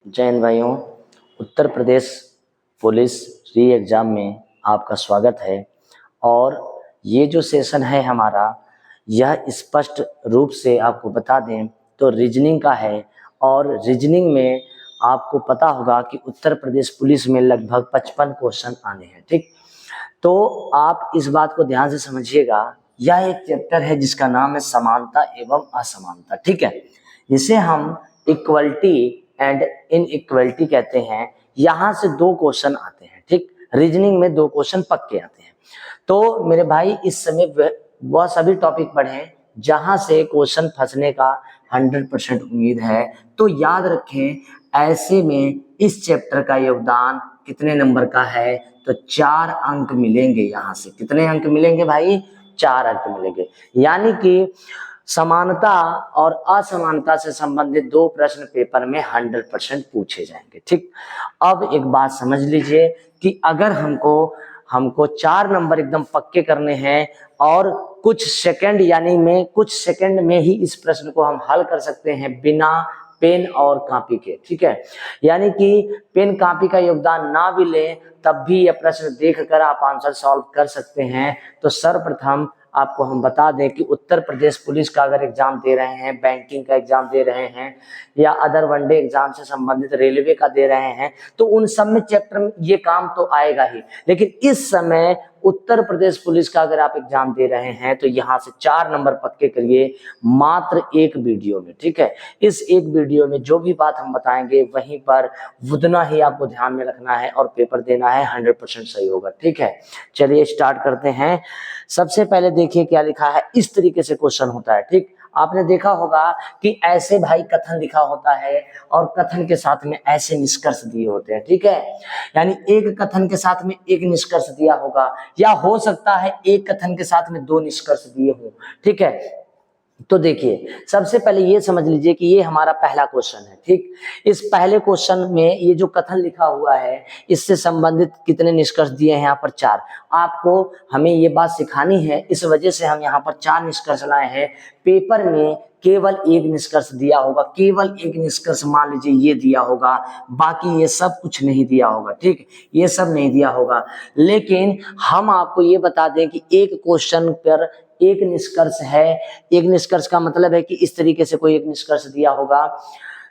जय हिंद भाइयों। उत्तर प्रदेश पुलिस री एग्ज़ाम में आपका स्वागत है। और ये जो सेशन है हमारा, यह स्पष्ट रूप से आपको बता दें तो रीजनिंग का है। और रीजनिंग में आपको पता होगा कि उत्तर प्रदेश पुलिस में लगभग 55 क्वेश्चन आने हैं। ठीक, तो आप इस बात को ध्यान से समझिएगा। यह एक चैप्टर है जिसका नाम है समानता एवं असमानता। ठीक है, जिसे हम इक्वलिटी एंड इनइक्वलिटी कहते हैं। यहाँ से 2 क्वेश्चन आते हैं। ठीक, रीजनिंग में 2 क्वेश्चन पक्के आते हैं। तो मेरे भाई इस समय वह सभी टॉपिक पढ़ें जहां से क्वेश्चन फंसने का 100% उम्मीद है। तो याद रखें, ऐसे में इस चैप्टर का योगदान कितने नंबर का है? तो 4 अंक मिलेंगे। यहाँ से कितने अंक मिलेंगे भाई? 4 अंक मिलेंगे। यानी कि समानता और असमानता से संबंधित 2 प्रश्न पेपर में 100% पूछे जाएंगे। ठीक, अब एक बात समझ लीजिए कि अगर हमको 4 नंबर एकदम पक्के करने हैं और कुछ सेकंड कुछ सेकंड में ही इस प्रश्न को हम हल कर सकते हैं बिना पेन और कापी के। ठीक है, यानी कि पेन कापी का योगदान ना भी लें तब भी यह प्रश्न देखकर आप आंसर सॉल्व कर सकते हैं। तो सर्वप्रथम आपको हम बता दें कि उत्तर प्रदेश पुलिस का अगर एग्जाम दे रहे हैं, बैंकिंग का एग्जाम दे रहे हैं या अदर वनडे एग्जाम से संबंधित रेलवे का दे रहे हैं, तो उन सब में चैप्टर में ये काम तो आएगा ही। लेकिन इस समय उत्तर प्रदेश पुलिस का अगर आप एग्जाम दे रहे हैं तो यहाँ से 4 नंबर पक्के करिए मात्र एक वीडियो में। ठीक है, इस एक वीडियो में जो भी बात हम बताएंगे वहीं पर उतना ही आपको ध्यान में रखना है और पेपर देना है, 100% सही होगा। ठीक है, चलिए स्टार्ट करते हैं। सबसे पहले देखिए क्या लिखा है। इस तरीके से क्वेश्चन होता है। ठीक, आपने देखा होगा कि ऐसे भाई कथन लिखा होता है और कथन के साथ में ऐसे निष्कर्ष दिए होते हैं। ठीक है, यानी एक कथन के साथ में एक निष्कर्ष दिया होगा या हो सकता है एक कथन के साथ में 2 निष्कर्ष दिए हों। ठीक है, तो देखिए सबसे पहले ये समझ लीजिए कि ये हमारा पहला क्वेश्चन है। ठीक, इस पहले क्वेश्चन में ये जो कथन लिखा हुआ है इससे संबंधित कितने निष्कर्ष दिए हैं? यहाँ पर 4। आपको हमें ये बात सिखानी है, इस वजह से हम यहाँ पर 4 निष्कर्ष लाए हैं। पेपर में केवल एक निष्कर्ष दिया होगा, केवल एक निष्कर्ष मान लीजिए ये दिया होगा, बाकी ये सब कुछ नहीं दिया होगा। ठीक, ये सब नहीं दिया होगा। लेकिन हम आपको ये बता दें कि एक क्वेश्चन पर एक निष्कर्ष है। एक निष्कर्ष का मतलब है कि इस तरीके से कोई एक निष्कर्ष दिया होगा,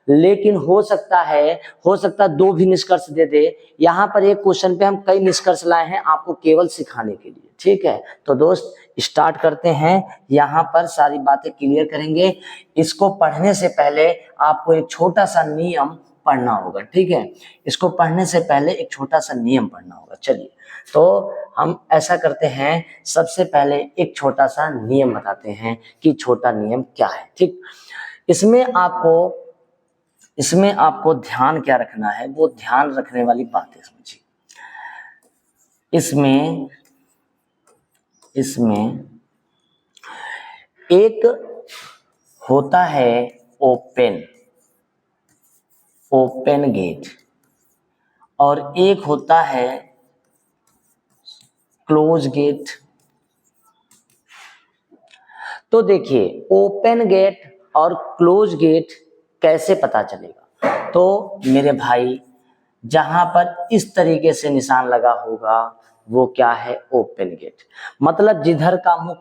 लेकिन हो सकता 2 भी निष्कर्ष दे दे। यहाँ पर एक क्वेश्चन पे हम कई निष्कर्ष लाए हैं आपको केवल सिखाने के लिए। ठीक है, तो दोस्त स्टार्ट करते हैं। यहाँ पर सारी बातें क्लियर करेंगे। इसको पढ़ने से पहले आपको एक छोटा सा नियम पढ़ना होगा। ठीक है, इसको पढ़ने से पहले एक छोटा सा नियम पढ़ना होगा। चलिए, तो हम ऐसा करते हैं, सबसे पहले एक छोटा सा नियम बताते हैं कि छोटा नियम क्या है। ठीक, इसमें आपको ध्यान क्या रखना है, वो ध्यान रखने वाली बातें समझिए। इसमें एक होता है ओपन गेट और एक होता है क्लोज गेट। तो देखिए ओपन गेट और क्लोज गेट कैसे पता चलेगा? तो मेरे भाई जहां पर इस तरीके से निशान लगा होगा वो क्या है? Open gate. मतलब जिधर का मुख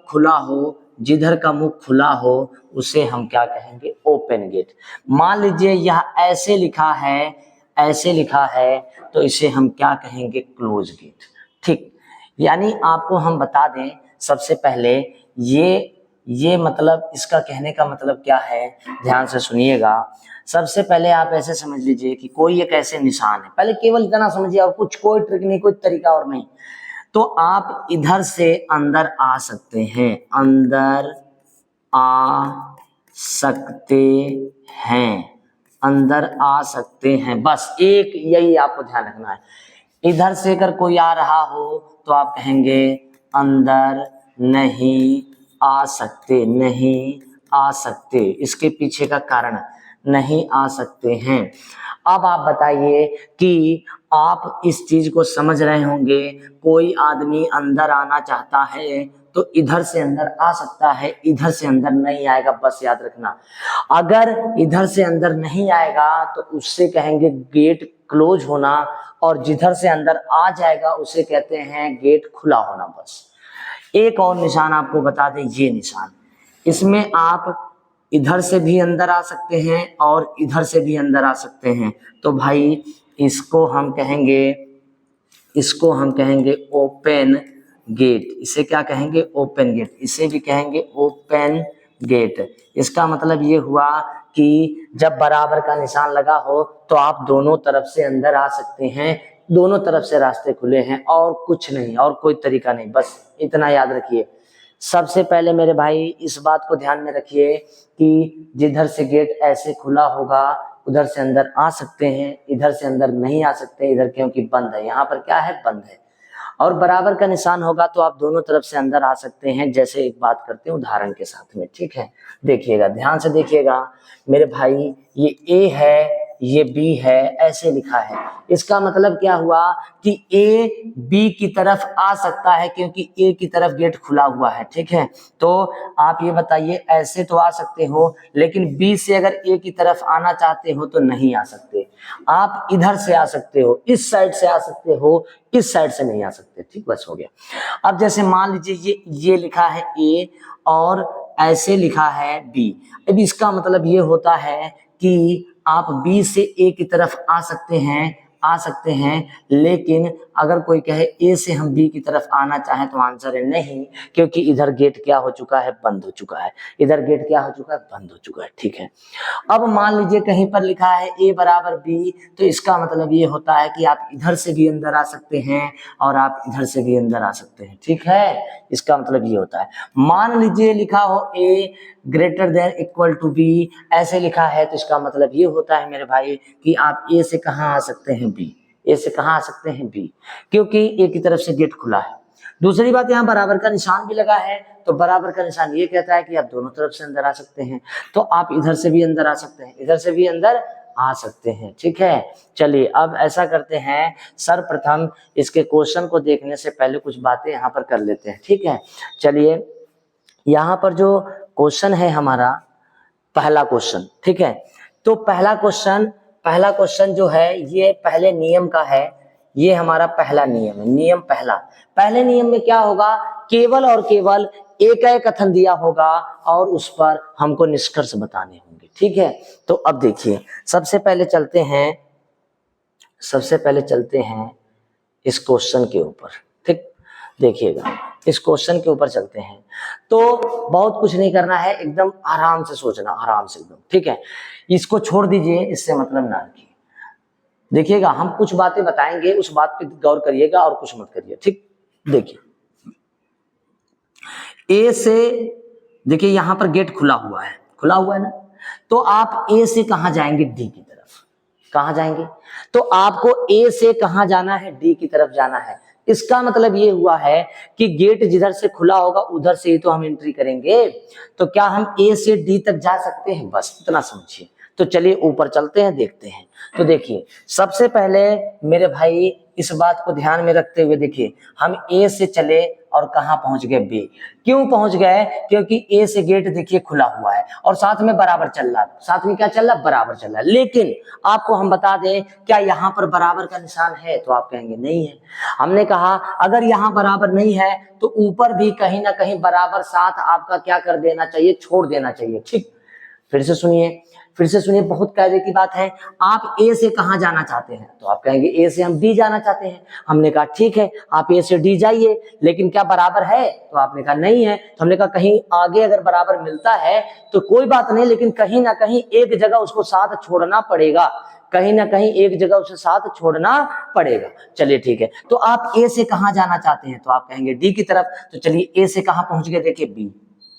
खुला हो उसे हम क्या कहेंगे? Open gate. मान लीजिए यह ऐसे लिखा है तो इसे हम क्या कहेंगे? Close gate. ठीक, यानी आपको हम बता दें सबसे पहले ये मतलब इसका कहने का मतलब क्या है, ध्यान से सुनिएगा। सबसे पहले आप ऐसे समझ लीजिए कि कोई एक ऐसे निशान है, पहले केवल इतना समझिए और कोई ट्रिक नहीं, कोई तरीका और नहीं। तो आप इधर से अंदर आ सकते हैं, अंदर आ सकते हैं, बस एक यही आपको ध्यान रखना है। इधर से अगर कोई आ रहा हो तो आप कहेंगे अंदर नहीं आ सकते। इसके पीछे का कारण नहीं आ सकते हैं। अब आप बताइए कि आप इस चीज को समझ रहे होंगे। कोई आदमी अंदर आना चाहता है तो इधर से अंदर आ सकता है, इधर से अंदर नहीं आएगा, बस याद रखना। अगर इधर से अंदर नहीं आएगा तो उससे कहेंगे गेट क्लोज होना, और जिधर से अंदर आ जाएगा उसे कहते हैं गेट खुला होना। बस एक और निशान आपको बता दें, ये निशान, इसमें आप इधर से भी अंदर आ सकते हैं और इधर से भी अंदर आ सकते हैं। तो भाई इसको हम कहेंगे ओपन गेट। इसे क्या कहेंगे? Open gate. इसे भी कहेंगे ओपन गेट। इसका मतलब ये हुआ कि जब बराबर का निशान लगा हो तो आप दोनों तरफ से अंदर आ सकते हैं, दोनों तरफ से रास्ते खुले हैं, और कुछ नहीं, और कोई तरीका नहीं। बस इतना याद रखिए। सबसे पहले मेरे भाई इस बात को ध्यान में रखिए कि जिधर से गेट ऐसे खुला होगा उधर से अंदर आ सकते हैं, इधर से अंदर नहीं आ सकते, इधर क्योंकि बंद है, यहाँ पर क्या है? बंद है। और बराबर का निशान होगा तो आप दोनों तरफ से अंदर आ सकते हैं। जैसे एक बात करते हैं उदाहरण के साथ में, ठीक है? देखिएगा, ध्यान से देखिएगा मेरे भाई, ये ए है, ये बी है, ऐसे लिखा है। इसका मतलब क्या हुआ कि ए बी की तरफ आ सकता है क्योंकि ए की तरफ गेट खुला हुआ है, ठीक है? तो आप ये बताइए, ऐसे तो आ सकते हो, लेकिन बी से अगर ए की तरफ आना चाहते हो तो नहीं आ सकते। आप इधर से आ सकते हो, इस साइड से आ सकते हो, इस साइड से नहीं आ सकते, ठीक? बस हो गया। अब जैसे मान लीजिए ये लिखा है ए और ऐसे लिखा है बी। अब इसका मतलब ये होता है कि आप बी से ए की तरफ आ सकते हैं, लेकिन अगर कोई कहे ए से हम बी की तरफ आना चाहें तो आंसर है नहीं, क्योंकि इधर गेट क्या हो चुका है? बंद हो चुका है। इधर गेट क्या हो चुका है? बंद हो चुका है, ठीक है? अब मान लीजिए कहीं पर लिखा है ए बराबर बी, तो इसका मतलब ये होता है कि आप इधर से भी अंदर आ सकते हैं और आप इधर से भी अंदर आ सकते हैं, ठीक है? इसका मतलब ये होता है। मान लीजिए लिखा हो A greater than equal to B, ऐसे लिखा है, तो इसका मतलब ये होता है मेरे भाई कि आप ए से कहाँ आ सकते हैं? बी। ए से कहाँ आ सकते हैं? बी, क्योंकि ए की तरफ से गेट खुला है। दूसरी बात, यहाँ बराबर का निशान भी लगा है, तो बराबर का निशान ये कहता है कि आप दोनों तरफ से अंदर आ सकते हैं। तो आप इधर से भी अंदर आ सकते हैं, इधर से भी अंदर आ सकते हैं, ठीक है? चलिए अब ऐसा करते हैं, सर्वप्रथम इसके क्वेश्चन को देखने से पहले कुछ बातें यहाँ पर कर लेते हैं, ठीक है? चलिए, यहाँ पर जो क्वेश्चन है हमारा, पहला क्वेश्चन, ठीक है? तो पहला क्वेश्चन जो है ये पहले नियम का है। ये हमारा पहला नियम है, नियम पहला। पहले नियम में क्या होगा? केवल और केवल एक कथन दिया होगा और उस पर हमको निष्कर्ष बताने होंगे, ठीक है? तो अब देखिए, सबसे पहले चलते हैं इस क्वेश्चन के ऊपर, ठीक? देखिएगा, इस क्वेश्चन के ऊपर चलते हैं। तो बहुत कुछ नहीं करना है, एकदम आराम से सोचना, आराम से एकदम, ठीक है? इसको छोड़ दीजिए, इससे मतलब ना रखिए। देखिएगा, हम कुछ बातें बताएंगे, उस बात पे गौर करिएगा और कुछ मत करिए, ठीक? देखिए, ए से, देखिए यहाँ पर गेट खुला हुआ है ना? तो आप ए से कहाँ जाएंगे? डी की तरफ। कहाँ जाएंगे? तो आपको ए से कहाँ जाना है? डी की तरफ जाना है। इसका मतलब ये हुआ है कि गेट जिधर से खुला होगा उधर से ही तो हम एंट्री करेंगे। तो क्या हम ए से डी तक जा सकते हैं? बस इतना समझिए। तो चलिए ऊपर चलते हैं, देखते हैं। तो देखिए, सबसे पहले मेरे भाई इस बात को ध्यान में रखते हुए देखिए, हम ए से चले और कहाँ पहुंच गए? बी। क्यों पहुंच गए? क्योंकि ए से गेट देखिए खुला हुआ है और साथ में बराबर चल रहा है। साथ में क्या चल रहा है? बराबर चल रहा है। लेकिन आपको हम बता दें, क्या यहाँ पर बराबर का निशान है? तो आप कहेंगे नहीं है। हमने कहा अगर यहाँ बराबर नहीं है तो ऊपर भी कहीं ना कहीं बराबर साथ आपका क्या कर देना चाहिए? छोड़ देना चाहिए, ठीक? फिर से सुनिए, बहुत कायदे की बात है। आप ए से कहाँ जाना चाहते हैं? तो आप कहेंगे ए से हम डी जाना चाहते हैं। हमने कहा ठीक है, आप ए से डी जाइए, लेकिन क्या बराबर है? तो आपने कहा नहीं है। तो हमने कहा कहीं आगे अगर बराबर मिलता है तो कोई बात नहीं, लेकिन कहीं ना कहीं एक जगह उसको साथ छोड़ना पड़ेगा, कहीं ना कहीं एक जगह उसे साथ छोड़ना पड़ेगा। चलिए ठीक है, तो आप ए से कहाँ जाना चाहते हैं? तो आप कहेंगे डी की तरफ। तो चलिए ए से कहाँ पहुंच गए? देखिए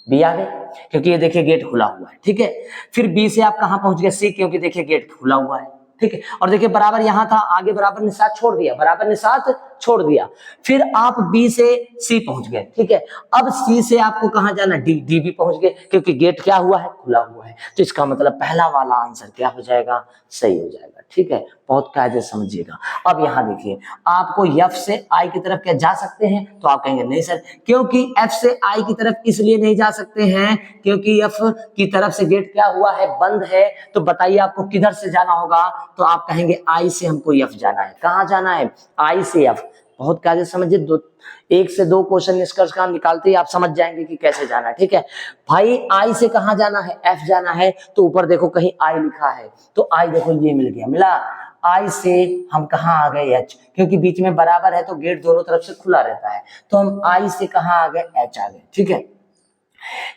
बी आ गए, क्योंकि ये देखिए गेट खुला हुआ है, ठीक है? फिर बी से आप कहां पहुंच गए? सी, क्योंकि देखिए गेट खुला हुआ है, ठीक है? और देखिए बराबर यहां था, आगे बराबर निशान छोड़ दिया, बराबर निशान छोड़ दिया, फिर आप बी से सी पहुंच गए, ठीक है। अब सी से आपको कहां जाना, डी, डी भी पहुंच गए क्योंकि गेट क्या हुआ है, खुला हुआ है। तो इसका मतलब पहला वाला आंसर क्या हो जाएगा, सही हो जाएगा, ठीक है। बहुत कायदे से समझिएगा। अब यहां देखिए, आपको एफ से आई की तरफ क्या जा सकते हैं, तो आप कहेंगे नहीं सर, क्योंकि एफ से आई की तरफ इसलिए नहीं जा सकते हैं क्योंकि एफ की तरफ से गेट क्या हुआ है, बंद है। तो बताइए आपको किधर से जाना होगा, तो आप कहेंगे आई से हमको एफ जाना है। कहां जाना है, आई से एफ। बहुत कायदे समझिए, दो एक से दो क्वेश्चन निष्कर्ष का निकालते ही आप समझ जाएंगे कि कैसे जाना है, ठीक है भाई। आई से कहां जाना है, एफ जाना है, तो ऊपर देखो कहीं आई लिखा है, तो आई देखो ये मिल गया, मिला। आई से हम कहां आ गए, एच, क्योंकि बीच में बराबर है तो गेट दोनों तरफ से खुला रहता है, तो हम आई से कहां आ गए, एच आ गए, ठीक है।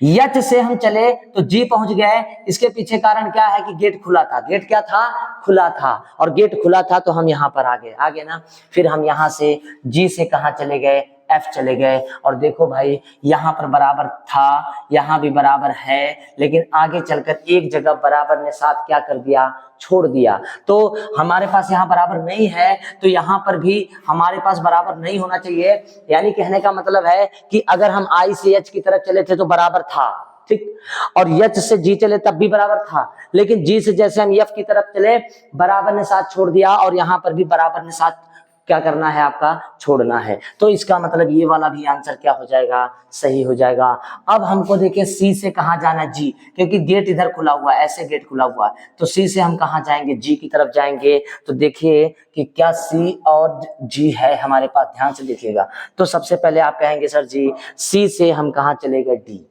एच से हम चले तो जी पहुंच गए। इसके पीछे कारण क्या है कि गेट खुला था, गेट क्या था, खुला था, और गेट खुला था तो हम यहां पर आ गए ना। फिर हम यहां से जी से कहां चले गए, एफ चले गए, और देखो भाई यहां पर बराबर था, यहां भी बराबर है, लेकिन आगे चलकर एक जगह बराबर ने साथ क्या कर दिया, छोड़ दिया। तो हमारे पास यहाँ बराबर नहीं है, तो यहाँ पर भी हमारे पास बराबर नहीं होना चाहिए। यानी कहने का मतलब है कि अगर हम आई से एच की तरफ चले थे तो बराबर था, ठीक, और एच से जी चले तब भी बराबर था, लेकिन जी से जैसे हम एफ की तरफ चले बराबर ने साथ छोड़ दिया, और यहाँ पर भी बराबर ने साथ क्या करना है, आपका छोड़ना है। तो इसका मतलब ये वाला भी आंसर क्या हो जाएगा, सही हो जाएगा। अब हमको देखिए सी से कहां जाना, जी, क्योंकि गेट इधर खुला हुआ है, ऐसे गेट खुला हुआ है, तो सी से हम कहां जाएंगे, जी की तरफ जाएंगे। तो देखिए कि क्या सी और जी है हमारे पास, ध्यान से देखिएगा। तो सबसे पहले आप कहेंगे सर जी सी से हम कहां चले गए, डी,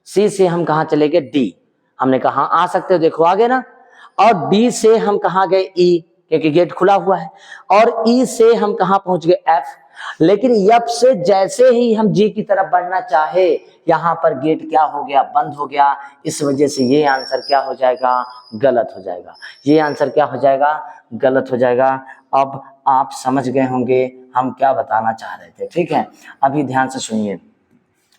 सी से हम कहां चले गए, डी, हमने कहा आ सकते हो, देखो आगे ना। और डी से हम कहां गए, ई, क्योंकि गेट खुला हुआ है, और ई से हम कहां पहुंच गए, एफ। लेकिन एफ से जैसे ही हम जी की तरफ बढ़ना चाहे, यहां पर गेट क्या हो गया, बंद हो गया। इस वजह से ये आंसर क्या हो जाएगा, गलत हो जाएगा। ये आंसर क्या हो जाएगा, गलत हो जाएगा। अब आप समझ गए होंगे हम क्या बताना चाह रहे थे, ठीक है। अभी ध्यान से सुनिए,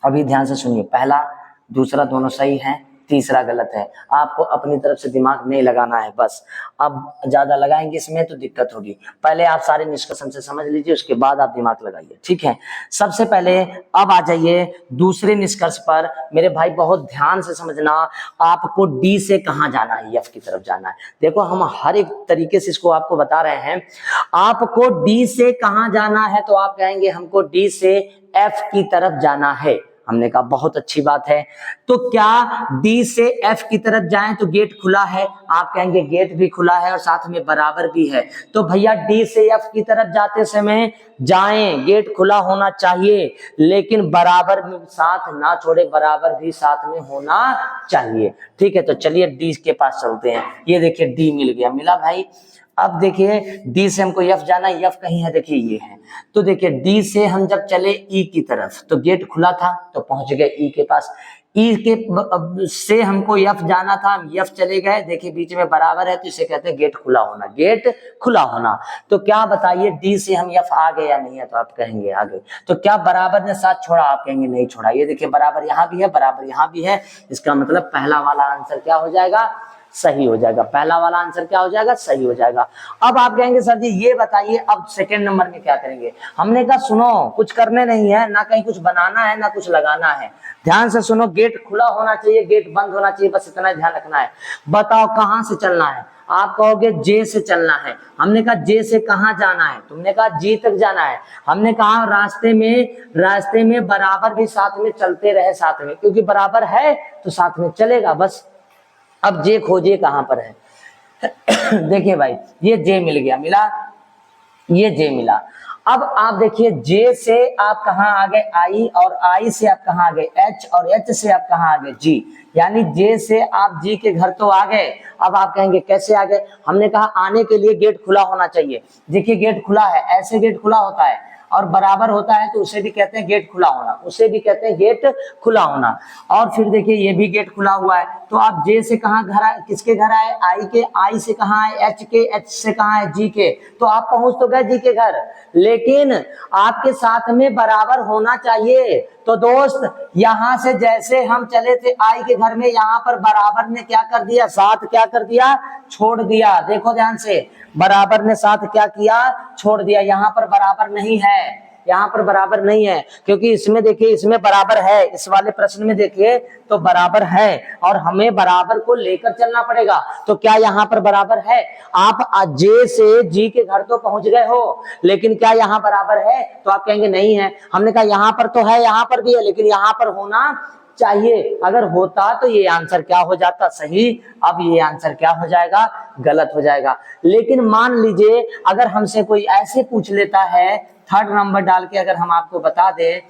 अभी ध्यान से सुनिए, पहला दूसरा दोनों सही है, तीसरा गलत है। आपको अपनी तरफ से दिमाग नहीं लगाना है, बस अब ज्यादा लगाएंगे इसमें तो दिक्कत होगी। पहले आप सारे निष्कर्षण से समझ लीजिए, उसके बाद आप दिमाग लगाइए, ठीक है। सबसे पहले अब आ जाइए दूसरे निष्कर्ष पर। मेरे भाई बहुत ध्यान से समझना, आपको डी से कहां जाना है, एफ की तरफ जाना है। देखो हम हर एक तरीके से इसको आपको बता रहे हैं। आपको डी से कहां जाना है, तो आप कहेंगे हमको डी से एफ की तरफ जाना है। हमने कहा बहुत अच्छी बात है। तो क्या डी से एफ की तरफ जाएं तो गेट खुला है, आप कहेंगे गेट भी खुला है और साथ में बराबर भी है। तो भैया डी से एफ की तरफ जाते समय जाएं, गेट खुला होना चाहिए, लेकिन बराबर भी साथ ना छोड़े, बराबर भी साथ में होना चाहिए, ठीक है। तो चलिए डी के पास चलते हैं। ये देखिए डी मिल गया, मिला भाई। अब देखिए डी से हमको एफ जाना, एफ कहीं है, देखिए ये है। तो देखिए डी से हम जब चले ई की तरफ तो गेट खुला था, तो पहुंच गए ई के पास। ई के से हमको एफ जाना था, हम एफ चले गए, देखिए बीच में बराबर है तो इसे कहते हैं गेट खुला होना, गेट खुला होना। तो क्या बताइए डी से हम एफ आ गए या नहीं है, तो आप कहेंगे आ गए। तो क्या बराबर ने साथ छोड़ा, आप कहेंगे नहीं छोड़ा। ये देखिए बराबर यहाँ भी है, बराबर यहाँ भी है, इसका मतलब पहला वाला आंसर क्या हो जाएगा, सही हो जाएगा। पहला वाला आंसर क्या हो जाएगा, सही हो जाएगा। अब आप कहेंगे सर जी ये बताइए अब सेकंड नंबर में क्या करेंगे। हमने कहा सुनो, कुछ करने नहीं है, ना कहीं कुछ बनाना है ना कुछ लगाना है। ध्यान से सुनो, गेट खुला होना चाहिए, गेट बंद होना चाहिए, बस इतना ध्यान रखना है। बताओ कहां से चलना है, आप कहोगे जे से चलना है। हमने कहा जे से कहां जाना है, तुमने कहा जी तक जाना है। हमने कहा रास्ते में बराबर भी साथ में चलते रहे साथ में, क्योंकि बराबर है तो साथ में चलेगा बस। अब जे खोजिए कहां पर है। देखिए भाई ये जे मिल गया, मिला, ये जे मिला। अब आप देखिए जे से आप कहां आ गए, आई, और आई से आप कहां आ गए, एच, और एच से आप कहां आ गए, जी। यानी जे से आप जी के घर तो आ गए। अब आप कहेंगे कैसे आ गए, हमने कहा आने के लिए गेट खुला होना चाहिए। देखिए गेट खुला है, ऐसे गेट खुला होता है, और बराबर होता है तो उसे भी कहते हैं गेट खुला होना, उसे भी कहते हैं गेट खुला होना। और फिर देखिए ये भी गेट खुला हुआ है, तो आप जे से कहाँ घर आए, किसके घर आए, आई के, आई से कहाँ आए, एच के, एच से कहाँ है, जी के, तो आप पहुंच तो गए जी के घर, लेकिन आपके साथ में बराबर होना चाहिए। तो दोस्त यहां से जैसे हम चले थे आई के घर में, यहां पर बराबर ने क्या कर दिया, साथ क्या कर दिया, छोड़ दिया। देखो ध्यान से, बराबर ने साथ क्या किया, छोड़ दिया। यहां पर बराबर नहीं है, यहाँ पर बराबर नहीं है, क्योंकि इसमें देखिए इसमें बराबर है, इस वाले प्रश्न में देखिए तो बराबर है और हमें बराबर को लेकर चलना पड़ेगा। तो क्या यहाँ पर बराबर है, आप जे से जी के घर तो पहुंच गए हो, लेकिन क्या यहाँ बराबर है, तो आप कहेंगे नहीं है। हमने कहा यहाँ पर तो है, यहाँ पर भी है, लेकिन यहाँ पर होना चाहिए। अगर होता तो ये आंसर क्या हो जाता, सही। अब ये आंसर क्या हो जाएगा, गलत हो जाएगा। लेकिन मान लीजिए अगर हमसे कोई ऐसे पूछ लेता है, थर्ड नंबर डाल के अगर हम आपको बता दें,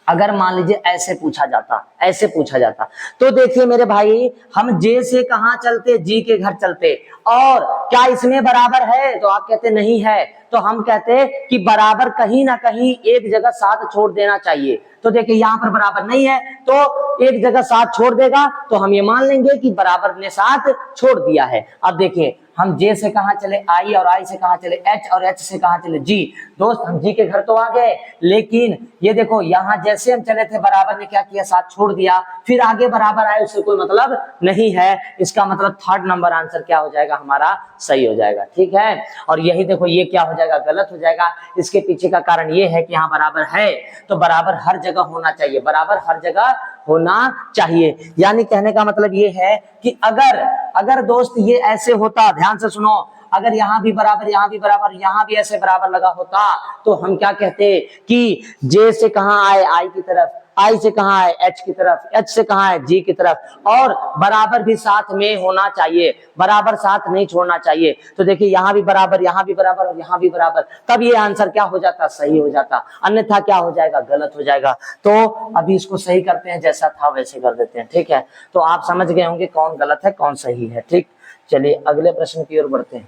अगर मान लीजिए ऐसे पूछा जाता, ऐसे पूछा जाता, तो देखिए मेरे भाई हम जे से कहां चलते, जी के घर चलते, और क्या इसमें बराबर है, तो आप कहते नहीं है, तो हम कहते कि बराबर कहीं ना कहीं एक जगह साथ छोड़ देना चाहिए। तो देखिए यहाँ पर बराबर नहीं है, तो एक जगह साथ छोड़ देगा, तो हम ये मान लेंगे कि बराबर ने साथ छोड़ दिया है। अब देखिए हम जे से कहां चले, आई, और आई से कहां चले, एच, और एच से कहां चले, जी। दोस्त हम जी के घर तो आ गए, लेकिन ये देखो यहाँ जैसे हम चले थे बराबर ने क्या किया, साथ छोड़ दिया, फिर आगे बराबर आए, उससे कोई मतलब नहीं है। इसका मतलब थर्ड नंबर आंसर क्या हो जाएगा, हमारा सही हो जाएगा, ठीक है। और यही देखो ये क्या हो जाएगा, गलत हो जाएगा। इसके पीछे का कारण ये है कि यहाँ बराबर है, तो बराबर हर जगह होना चाहिए, बराबर हर जगह होना चाहिए। यानी कहने का मतलब ये है कि अगर दोस्त ये ऐसे होता, ध्यान से सुनो, अगर यहाँ भी बराबर, यहाँ भी बराबर, यहाँ भी ऐसे बराबर लगा होता, तो हम क्या कहते कि जे से कहाँ आए, आई की तरफ, आई से कहाँ है, एच की तरफ, एच से कहाँ है, जी की तरफ, और बराबर भी साथ में होना चाहिए, बराबर साथ नहीं छोड़ना चाहिए। तो देखिए यहाँ भी बराबर, यहाँ भी बराबर, और यहाँ भी बराबर, तब ये आंसर क्या हो जाता, सही हो जाता, अन्यथा क्या हो जाएगा, गलत हो जाएगा। तो अभी इसको सही करते हैं, जैसा था वैसे कर देते हैं, ठीक है। तो आप समझ गए होंगे कौन गलत है कौन सही है, ठीक। चलिए अगले प्रश्न की ओर बढ़ते हैं।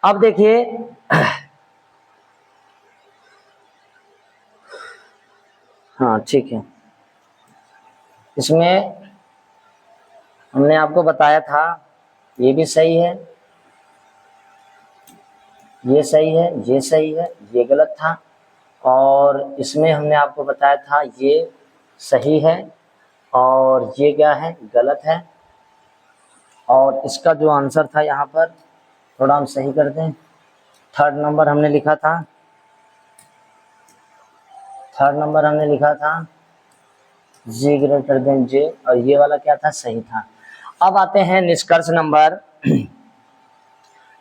अब देखिए हाँ ठीक है, इसमें हमने आपको बताया था ये भी सही है, ये सही है, ये सही है, ये गलत था, और इसमें हमने आपको बताया था ये सही है और ये क्या है, गलत है। और इसका जो आंसर था यहाँ पर थोड़ा हम सही कर दें, थर्ड नंबर हमने लिखा था, थर्ड नंबर हमने लिखा था जी ग्रेटर देन जे, और ये वाला क्या था, सही था। अब आते हैं निष्कर्ष नंबर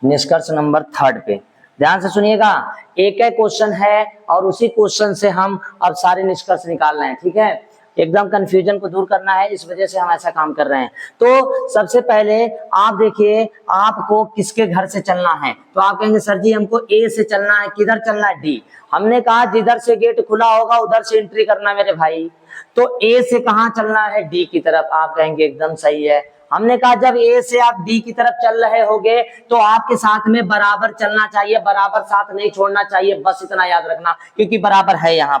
निष्कर्ष नंबर थर्ड पे। ध्यान से सुनिएगा, एक एक क्वेश्चन है और उसी क्वेश्चन से हम अब सारे निष्कर्ष निकाल रहे हैं, ठीक है। एकदम कंफ्यूजन को दूर करना है, इस वजह से हम ऐसा काम कर रहे हैं। तो सबसे पहले आप देखिए आपको किसके घर से चलना है, तो आप कहेंगे सर जी हमको ए से चलना है, किधर चलना है, डी। हमने कहा जिधर से गेट खुला होगा उधर से एंट्री करना मेरे भाई, तो ए से कहाँ चलना है, डी की तरफ। आप कहेंगे एकदम सही है। हमने कहा जब ए से आप डी की तरफ चल रहे होगे तो आपके साथ में बराबर चलना चाहिए, बराबर साथ नहीं छोड़ना चाहिए, बस इतना याद रखना, क्योंकि बराबर है यहाँ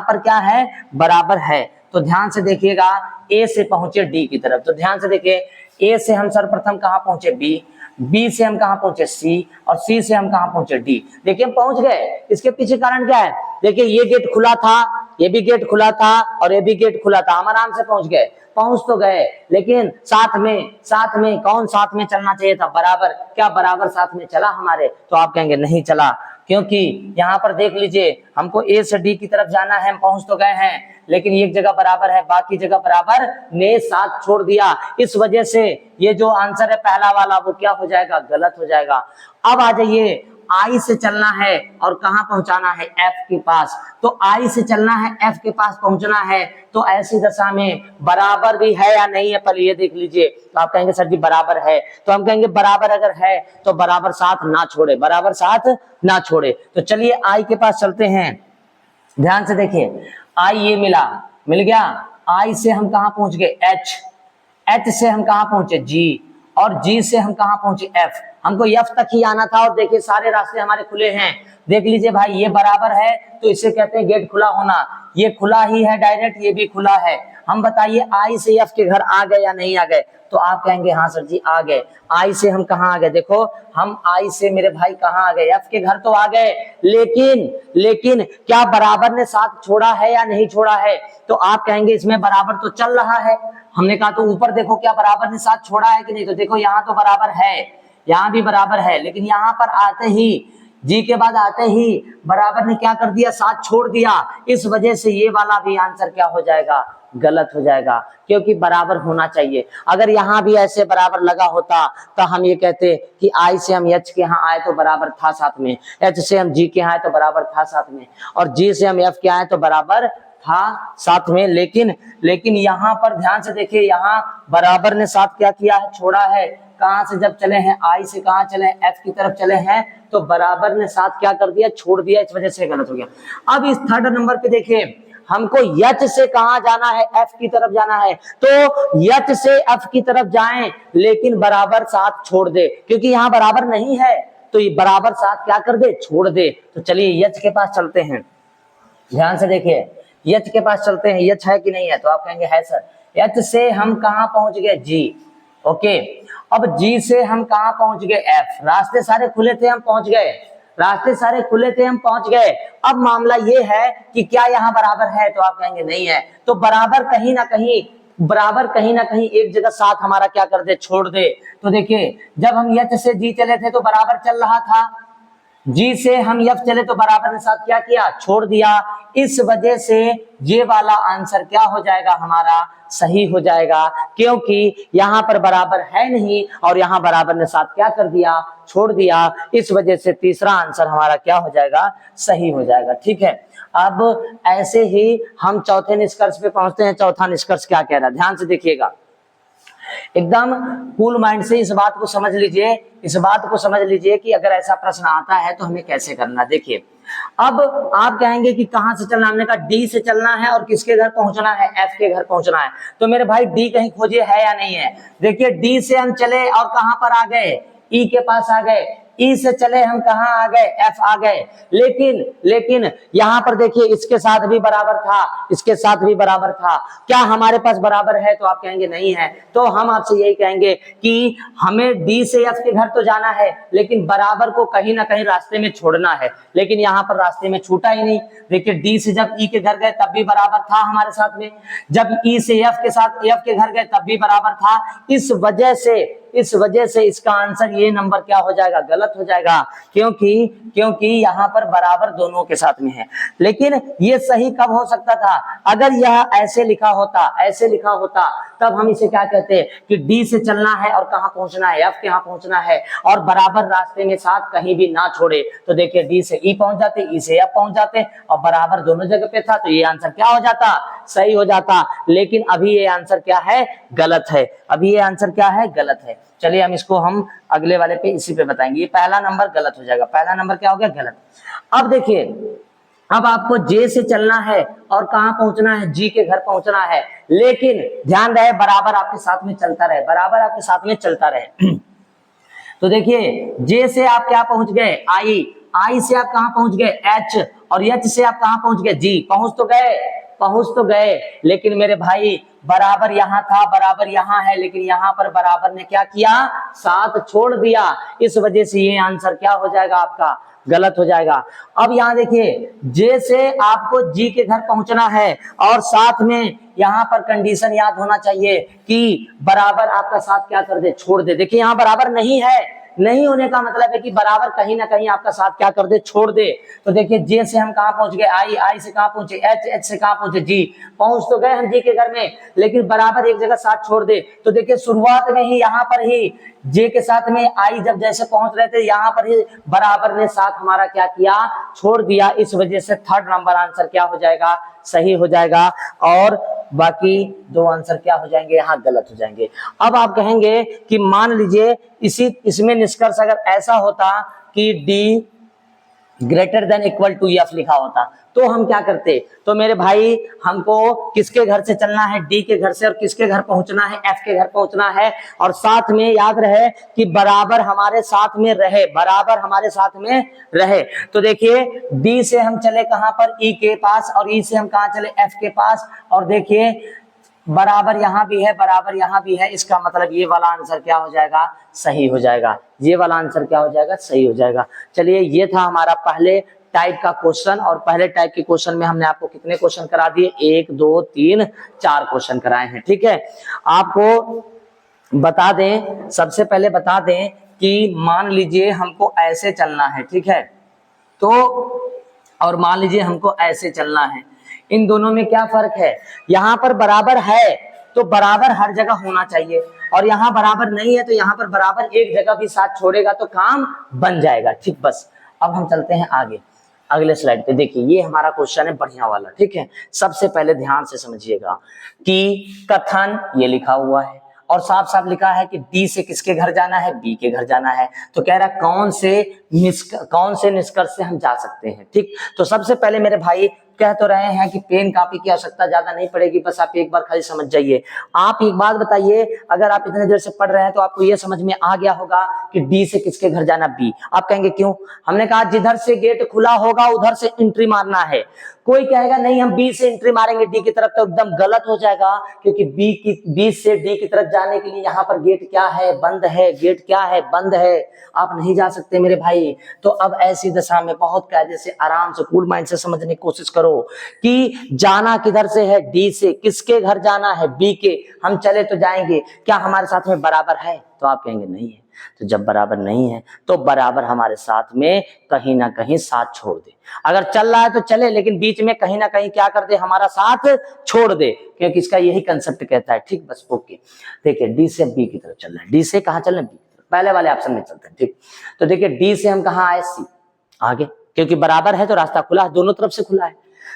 पर क्या है, बराबर है। तो ध्यान से देखिएगा, ए से पहुंचे डी की तरफ, तो ध्यान से देखिए ए से हम सर्वप्रथम कहाँ पहुंचे, बी, बी से हम कहाँ पहुंचे, सी, और सी से हम कहाँ पहुंचे, डी। देखिए हम पहुंच गए। इसके पीछे कारण क्या है, देखिए ये गेट खुला था, ये भी गेट खुला था, और ये भी गेट खुला था, हम आराम से पहुंच गए, पहुंच तो गए, लेकिन साथ में कौन साथ में चलना चाहिए था, बराबर। क्या बराबर साथ में चला हमारे, तो आप कहेंगे नहीं चला, क्योंकि यहाँ पर देख लीजिए हमको ए से डी की तरफ जाना है, हम पहुंच तो गए हैं, लेकिन एक जगह बराबर है, बाकी जगह बराबर ने साथ छोड़ दिया। इस वजह से ये जो आंसर है पहला वाला वो क्या हो जाएगा, गलत हो जाएगा। अब आ जाइए, आई से चलना है और कहां पहुंचाना है, एफ के पास। तो आई से चलना है, एफ के पास पहुंचना है, तो ऐसी दशा में बराबर भी है या नहीं है, पहले ये देख लीजिए। तो आप कहेंगे सर जी बराबर है, तो हम कहेंगे बराबर अगर है तो बराबर साथ ना छोड़े, बराबर साथ ना छोड़े। तो चलिए आई के पास चलते हैं। ध्यान से देखिए, आई ये मिल गया, आई से हम कहां पहुंच गए, एच, एच से हम कहां पहुंचे, जी, और जी से हम कहाँ पहुंचे एफ, हमको एफ तक ही आना था और देखिए सारे रास्ते हमारे खुले हैं। देख लीजिए भाई ये बराबर है तो इसे कहते हैं गेट खुला होना, ये खुला ही है डायरेक्ट, ये भी खुला है। हम बताइए आई से एफ के घर आ गए या नहीं आ गए, तो आप कहेंगे हाँ सर जी आ गए। आई से हम कहाँ आ गए, देखो हम आई से मेरे भाई कहाँ आ गए, एफ के घर तो आ गए, लेकिन क्या बराबर ने साथ छोड़ा है या नहीं छोड़ा है, तो आप कहेंगे इसमें बराबर तो चल रहा है। हमने कहा तो ऊपर देखो क्या बराबर ने साथ छोड़ा है कि नहीं, तो देखो यहाँ तो बराबर है, यहाँ भी बराबर है, लेकिन यहाँ पर आते ही जी के बाद आते ही बराबर ने क्या कर दिया, साथ छोड़ दिया। इस वजह से ये वाला भी आंसर क्या हो जाएगा, गलत हो जाएगा, क्योंकि बराबर होना चाहिए। अगर यहाँ भी ऐसे बराबर लगा होता तो हम ये कहते कि आई से हम एच के यहाँ आए तो बराबर था साथ में, एच से हम जी के यहाँ आए तो बराबर था साथ में, और जी से हम एफ के आए तो बराबर था साथ में। लेकिन यहाँ पर ध्यान से देखिए, यहाँ बराबर ने साथ क्या किया है, छोड़ा है। कहां से जब चले हैं, आई से कहां चले हैं, एफ की तरफ चले हैं, तो बराबर ने साथ क्या कर दिया, छोड़ दिया, इस वजह से गलत हो गया। अब इस थर्ड नंबर पे देखिए, हमको यच से कहां जाना है, एफ की तरफ जाना है, तो यच से एफ की तरफ जाएं लेकिन बराबर साथ छोड़ दे, क्योंकि यहाँ बराबर नहीं है तो ये बराबर साथ क्या कर दे, छोड़ दे। तो चलिए यच के पास चलते हैं, ध्यान से देखिए यच के पास चलते हैं, यच है कि नहीं है, तो आप कहेंगे है सर। यच से हम कहां पहुंच गए, जी, ओके। अब जी से हम कहां पहुंच गए, एफ, रास्ते सारे खुले थे हम पहुंच गए, रास्ते सारे खुले थे हम पहुंच गए। अब मामला ये है कि क्या यहाँ बराबर है, तो आप कहेंगे नहीं है, तो बराबर कहीं ना कहीं एक जगह साथ हमारा क्या कर दे, छोड़ दे। तो देखिए जब हम यच से जी चले थे तो बराबर चल रहा था, जी से हम एफ चले तो बराबर ने साथ क्या किया, छोड़ दिया। इस वजह से ये वाला आंसर क्या हो जाएगा, हमारा सही हो जाएगा, क्योंकि यहाँ पर बराबर है नहीं और यहाँ बराबर ने साथ क्या कर दिया, छोड़ दिया। इस वजह से तीसरा आंसर हमारा क्या हो जाएगा, सही हो जाएगा। ठीक है, अब ऐसे ही हम चौथे निष्कर्ष पे पहुंचते हैं। चौथा निष्कर्ष क्या कह रहा है, ध्यान से देखिएगा, एकदम कूल माइंड से इस बात को समझ लीजिए, इस बात को समझ लीजिए कि अगर ऐसा प्रश्न आता है तो हमें कैसे करना। देखिए अब आप कहेंगे कि कहां से चलना, हमने कहा डी से चलना है और किसके घर पहुंचना है, एफ के घर पहुंचना है। तो मेरे भाई डी कहीं खोजे है या नहीं है, देखिए डी से हम चले और कहां पर आ गए, ई के पास आ गए, ई से चले हम कहां आ गए, एफ आ गए। लेकिन यहां पर देखिए इसके साथ भी बराबर था, इसके साथ भी बराबर था, क्या हमारे पास बराबर है, तो आप कहेंगे नहीं है। तो हम आपसे यही कहेंगे कि हमें डी से एफ के घर तो जाना है, लेकिन बराबर को कहीं ना कहीं रास्ते में छोड़ना है, लेकिन यहाँ पर रास्ते में छूटा ही नहीं। देखिए डी से जब ई के घर गए तब भी बराबर था हमारे साथ में, जब ई से एफ के साथ एफ के घर गए तब भी बराबर था। इस वजह से इसका आंसर ये नंबर क्या हो जाएगा, गलत हो जाएगा, क्योंकि यहाँ पर बराबर दोनों के साथ में है। लेकिन ये सही कब हो सकता था, अगर यह ऐसे लिखा होता तब हम इसे क्या कहते कि डी से चलना है और कहां पहुंचना है, एफ के यहाँ पहुंचना है, और बराबर रास्ते में साथ कहीं भी ना छोड़े। तो देखिए डी से ई पहुंच जाते, ई से एफ पहुंच जाते, और बराबर दोनों जगह पे था, तो ये आंसर क्या हो जाता, सही हो जाता। लेकिन अभी ये आंसर क्या है, गलत है, अभी ये आंसर क्या है, गलत है। चलिए हम अगले वाले पे इसी पे बताएंगे। ये पहला नंबर गलत हो जाएगा, पहला नंबर क्या हो गया, गलत। अब देखिए अब आपको जे से चलना है और कहां पहुंचना है, जी के घर पहुंचना है, लेकिन ध्यान रहे बराबर आपके साथ में चलता रहे, बराबर आपके साथ में चलता रहे। तो देखिए जे से आप क्या पहुंच गए, आई से आप कहां पहुंच गए, एच, और एच से आप कहां पहुंच गए, जी। पहुंच तो गए, लेकिन मेरे भाई बराबर यहाँ था, बराबर यहाँ है, लेकिन यहाँ पर बराबर ने क्या किया, साथ छोड़ दिया। इस वजह से ये आंसर क्या हो जाएगा, आपका गलत हो जाएगा। अब यहाँ देखिए जे से आपको जी के घर पहुंचना है और साथ में यहाँ पर कंडीशन याद होना चाहिए कि बराबर आपका साथ क्या कर दे, छोड़ दे। देखिए यहाँ बराबर नहीं है, नहीं होने का मतलब है कि बराबर कहीं ना कहीं आपका साथ क्या कर दे, छोड़ दे। तो देखिए जे से हम कहां पहुंच गए, आई से कहां पहुंचे, एच से कहां पहुंचे, जी। पहुंच तो गए हम जी के घर में, लेकिन बराबर एक जगह साथ छोड़ दे। तो देखिए शुरुआत में ही यहाँ पर ही जे के साथ में आई जब जैसे पहुंच रहे थे, यहाँ पर ही बराबर ने साथ हमारा क्या किया, छोड़ दिया। इस वजह से थर्ड नंबर आंसर क्या हो जाएगा, सही हो जाएगा, और बाकी दो आंसर क्या हो जाएंगे, यहाँ गलत हो जाएंगे। अब आप कहेंगे कि मान लीजिए इसमें निष्कर्ष अगर ऐसा होता कि D greater than equal to F लिखा होता तो हम क्या करते, तो मेरे भाई हमको किसके घर से चलना है, डी के घर से, और किसके घर पहुंचना है, एफ के घर पहुंचना है, और साथ में याद रहे कि बराबर हमारे साथ में रहे, बराबर हमारे साथ में रहे। तो देखिए डी से हम चले कहां पर, ई के पास, और ई से हम कहां चले, एफ के पास, और देखिए बराबर यहां भी है, बराबर यहां भी है, इसका मतलब ये वाला आंसर क्या हो जाएगा, सही हो जाएगा, ये वाला आंसर क्या हो जाएगा, सही हो जाएगा। चलिए ये था हमारा पहले टाइप का क्वेश्चन, और पहले टाइप के क्वेश्चन में हमने आपको कितने क्वेश्चन करा दिए, 1 2 3 4 क्वेश्चन कराए हैं। ठीक है, आपको बता दें, सबसे पहले बता दें कि मान लीजिए हमको ऐसे चलना है, ठीक है, तो और मान लीजिए हमको ऐसे चलना है, इन दोनों में क्या फर्क है, यहाँ पर बराबर है तो बराबर हर जगह होना चाहिए, और यहाँ बराबर नहीं है तो यहाँ पर बराबर एक जगह भी साथ छोड़ेगा तो काम बन जाएगा। ठीक, बस अब हम चलते हैं आगे अगले स्लाइड पे। देखिए ये हमारा क्वेश्चन है बढ़िया वाला, ठीक है। सबसे पहले ध्यान से समझिएगा कि कथन ये लिखा हुआ है और साफ साफ लिखा है कि डी से किसके घर जाना है, बी के घर जाना है, तो कह रहा कौन से निष्कर्ष से हम जा सकते हैं। ठीक, तो सबसे पहले मेरे भाई कह तो रहे हैं कि पेन कॉपी की आवश्यकता ज्यादा नहीं पड़ेगी, बस आप एक बार खाली समझ जाइए। आप एक बात बताइए, अगर आप इतने देर से पढ़ रहे हैं तो आपको यह समझ में आ गया होगा कि डी से किसके घर जाना, बी। आप कहेंगे क्यों, हमने कहा जिधर से गेट खुला होगा उधर से एंट्री मारना है। कोई कहेगा नहीं हम बी से एंट्री मारेंगे डी की तरफ, तो एकदम गलत हो जाएगा, क्योंकि बी से डी की तरफ जाने के लिए यहाँ पर गेट क्या है, बंद है, गेट क्या है, बंद है, आप नहीं जा सकते मेरे भाई। तो अब ऐसी दशा में बहुत कायदे से आराम से कूल माइंड से समझने की कोशिश करो कि जाना किधर से है, डी से, किसके घर जाना है, बी के। हम चले तो जाएंगे, क्या हमारे साथ में बराबर है, तो आप कहेंगे नहीं है। तो जब बराबर नहीं है तो बराबर हमारे साथ में कहीं ना कहीं साथ छोड़ दे। अगर चल रहा है तो चले, लेकिन बीच में कहीं ना कहीं क्या कर दे, हमारा साथ छोड़ दे, क्योंकि इसका यही कंसेप्ट कहता है। ठीक, बस ओके। देखिए डी से बी की तरफ चल रहा है, डी से कहां चल रहे हैं, बी की तरफ, पहले वाले ऑप्शन में चलते हैं। ठीक, तो देखिए डी से हम कहां आए, सी आगे, क्योंकि बराबर है तो रास्ता खुला है, दोनों तरफ से खुला है,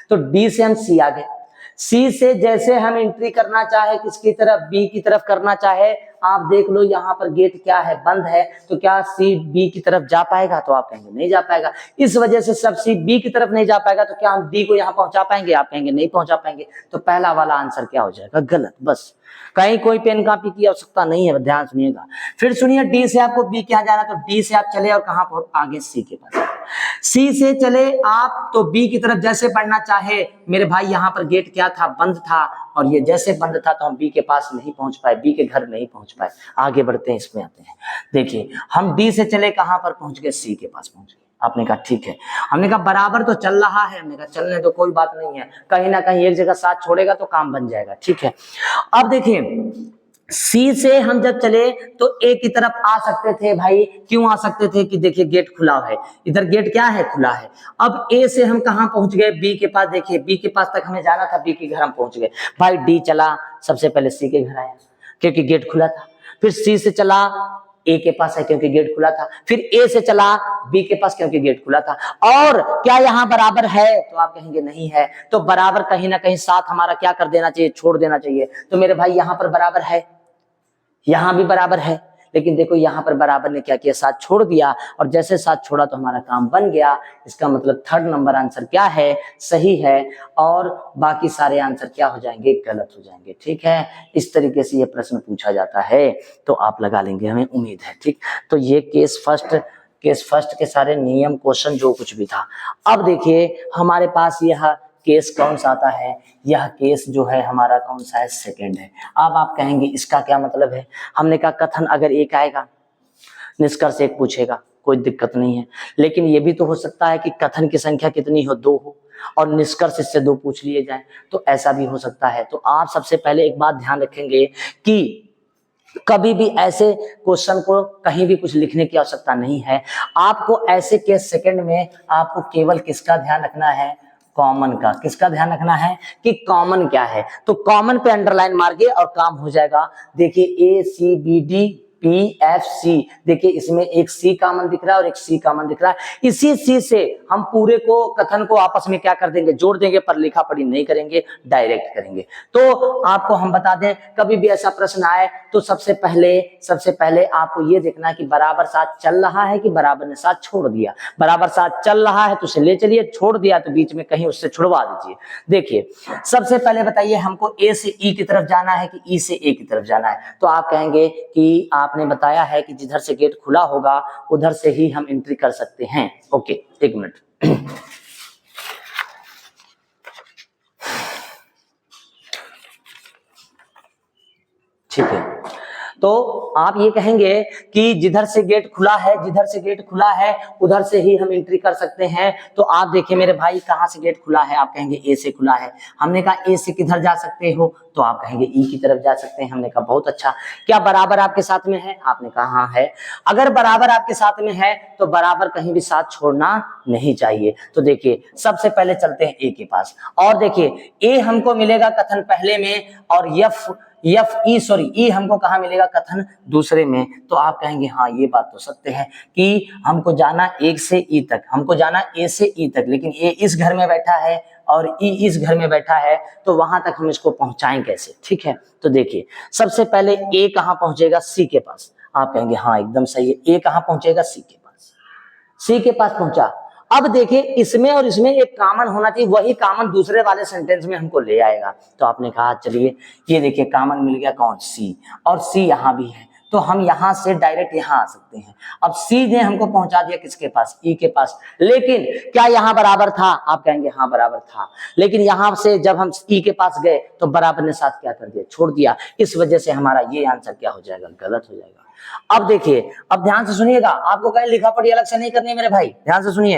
तो डी से हम सी आगे। सी से जैसे हम एंट्री करना चाहे किसकी तरफ, बी की तरफ करना चाहे, आप देख लो यहाँ पर गेट क्या है, बंद है, तो क्या सी बी की तरफ जा पाएगा, तो आप कहेंगे नहीं जा पाएगा। इस वजह से सब सी बी की तरफ नहीं जा पाएगा, तो क्या हम डी को यहाँ पहुंचा पाएंगे, आप कहेंगे नहीं पहुंचा पाएंगे। तो पहला वाला आंसर क्या हो जाएगा, गलत। बस कहीं कोई पेन कॉपी की आवश्यकता नहीं है, ध्यान सुनिएगा। फिर सुनिए डी से आपको बी क्या जाना, तो डी से आप चले और कहां पर, आगे सी के पास। सी से चले आप तो बी की तरफ जैसे बढ़ना चाहे मेरे भाई, यहाँ पर गेट क्या था, बंद था, और ये जैसे बंद था तो हम बी के पास नहीं पहुंच पाए, बी के घर नहीं पहुंच पाए। आगे बढ़ते हैं, इसमें आते हैं। देखिए हम डी से चले कहां पर पहुंच गए, सी के पास पहुंच गए। आपने कहा ठीक है, हमने कहा बराबर तो चल रहा है, हमने कहा चलने तो कोई बात नहीं है, कहीं ना कहीं एक जगह साथ छोड़ेगा तो काम बन जाएगा। ठीक है, अब देखिए सी से हम जब चले तो ए की तरफ आ सकते थे भाई, क्यों आ सकते थे कि देखिए गेट खुला है, इधर गेट क्या है, खुला है। अब ए से हम कहां पहुंच गए, बी के पास। देखिए बी के पास तक हमें जाना था, बी के घर हम पहुंच गए। भाई डी चला, सबसे पहले सी के घर आया क्योंकि गेट खुला था, फिर सी से चला ए के पास है क्योंकि गेट खुला था, फिर ए से चला बी के पास क्योंकि गेट खुला था। और क्या यहाँ बराबर है, तो आप कहेंगे नहीं है। तो बराबर कहीं ना कहीं साथ हमारा क्या कर देना चाहिए, छोड़ देना चाहिए। तो मेरे भाई यहाँ पर बराबर है, यहां भी बराबर है, लेकिन देखो यहां पर बराबर ने क्या किया, साथ छोड़ दिया, और जैसे साथ छोड़ा तो हमारा काम बन गया। इसका मतलब थर्ड नंबर आंसर क्या है, सही है, और बाकी सारे आंसर क्या हो जाएंगे, गलत हो जाएंगे। ठीक है, इस तरीके से ये प्रश्न पूछा जाता है, तो आप लगा लेंगे, हमें उम्मीद है। ठीक, तो ये केस फर्स्ट के सारे नियम, क्वेश्चन जो कुछ भी था। अब देखिए हमारे पास यह केस कौन सा आता है, यह केस जो है हमारा कौन सा है, सेकंड है। अब आप कहेंगे इसका क्या मतलब है, हमने कहा कथन अगर एक आएगा, निष्कर्ष एक पूछेगा, कोई दिक्कत नहीं है, लेकिन ये भी तो हो सकता है कि कथन की संख्या कितनी हो, 2 हो, और निष्कर्ष इससे 2 पूछ लिए जाए, तो ऐसा भी हो सकता है। तो आप सबसे पहले एक बात ध्यान रखेंगे कि कभी भी ऐसे क्वेश्चन को कहीं भी कुछ लिखने की आवश्यकता नहीं है। आपको ऐसे केस सेकंड में आपको केवल किसका ध्यान रखना है, कॉमन का। किसका ध्यान रखना है कि कॉमन क्या है, तो कॉमन पे अंडरलाइन मार के और काम हो जाएगा। देखिए ए सी बी डी PFC। देखिए इसमें एक C कॉमन दिख रहा है और एक C कॉमन दिख रहा है। इसी C से हम पूरे को कथन को आपस में क्या कर देंगे, जोड़ देंगे, पर लिखा पढ़ी नहीं करेंगे, डायरेक्ट करेंगे। तो आपको हम बता दें, कभी भी ऐसा प्रश्न आए तो सबसे पहले आपको ये देखना है कि बराबर साथ चल रहा है कि बराबर ने साथ छोड़ दिया। बराबर साथ चल रहा है तो उसे ले चलिए, छोड़ दिया तो बीच में कहीं उससे छुड़वा दीजिए। देखिए सबसे पहले बताइए हमको A से E की तरफ जाना है कि E से A की तरफ जाना है। तो आप कहेंगे कि आपने बताया है कि जिधर से गेट खुला होगा उधर से ही हम एंट्री कर सकते हैं। ओके, एक मिनट। ठीक है, तो आप ये कहेंगे कि जिधर से गेट खुला है उधर से ही हम एंट्री कर सकते हैं। तो आप देखिए मेरे भाई, कहां से गेट खुला है, आप कहेंगे ए से खुला है। हमने कहा ए से किधर जा सकते हो, तो आप कहेंगे ई की तरफ जा सकते हैं। हमने कहा बहुत अच्छा। क्या बराबर आपके साथ में है, आपने कहा हाँ है। अगर बराबर आपके साथ में है तो बराबर कहीं भी साथ छोड़ना नहीं चाहिए। तो देखिए सबसे पहले चलते हैं ए के पास, और देखिए ए हमको मिलेगा कथन पहले में, और ई हमको कहाँ मिलेगा, कथन दूसरे में। तो आप कहेंगे हाँ ये बात तो सत्य है कि हमको जाना एक से ई तक, हमको जाना ए से ई तक, लेकिन ए इस घर में बैठा है और ई इस घर में बैठा है, तो वहां तक हम इसको पहुंचाएं कैसे। ठीक है, तो देखिए सबसे पहले ए कहाँ पहुंचेगा, सी के पास। आप कहेंगे हाँ एकदम सही है, ए कहाँ पहुंचेगा, सी के पास। सी के पास पहुंचा। अब देखिए इसमें और इसमें एक कॉमन होना चाहिए, वही कॉमन दूसरे वाले सेंटेंस में हमको ले आएगा। तो आपने कहा चलिए ये देखिए कॉमन मिल गया, कौन, सी, और सी यहाँ भी है, तो हम यहां से डायरेक्ट यहां आ सकते हैं। अब सी ने हमको पहुंचा दिया किसके पास, ई के पास, लेकिन क्या यहां बराबर था, आप कहेंगे हाँ बराबर था, लेकिन यहां से जब हम ई के पास गए तो बराबर ने साथ क्या कर दिया, छोड़ दिया। इस वजह से हमारा ये आंसर क्या हो जाएगा, गलत हो जाएगा। अब देखिए, अब ध्यान से सुनिएगा, आपको कहीं लिखा पढ़ी अलग से नहीं करनी है मेरे भाई, ध्यान से सुनिए।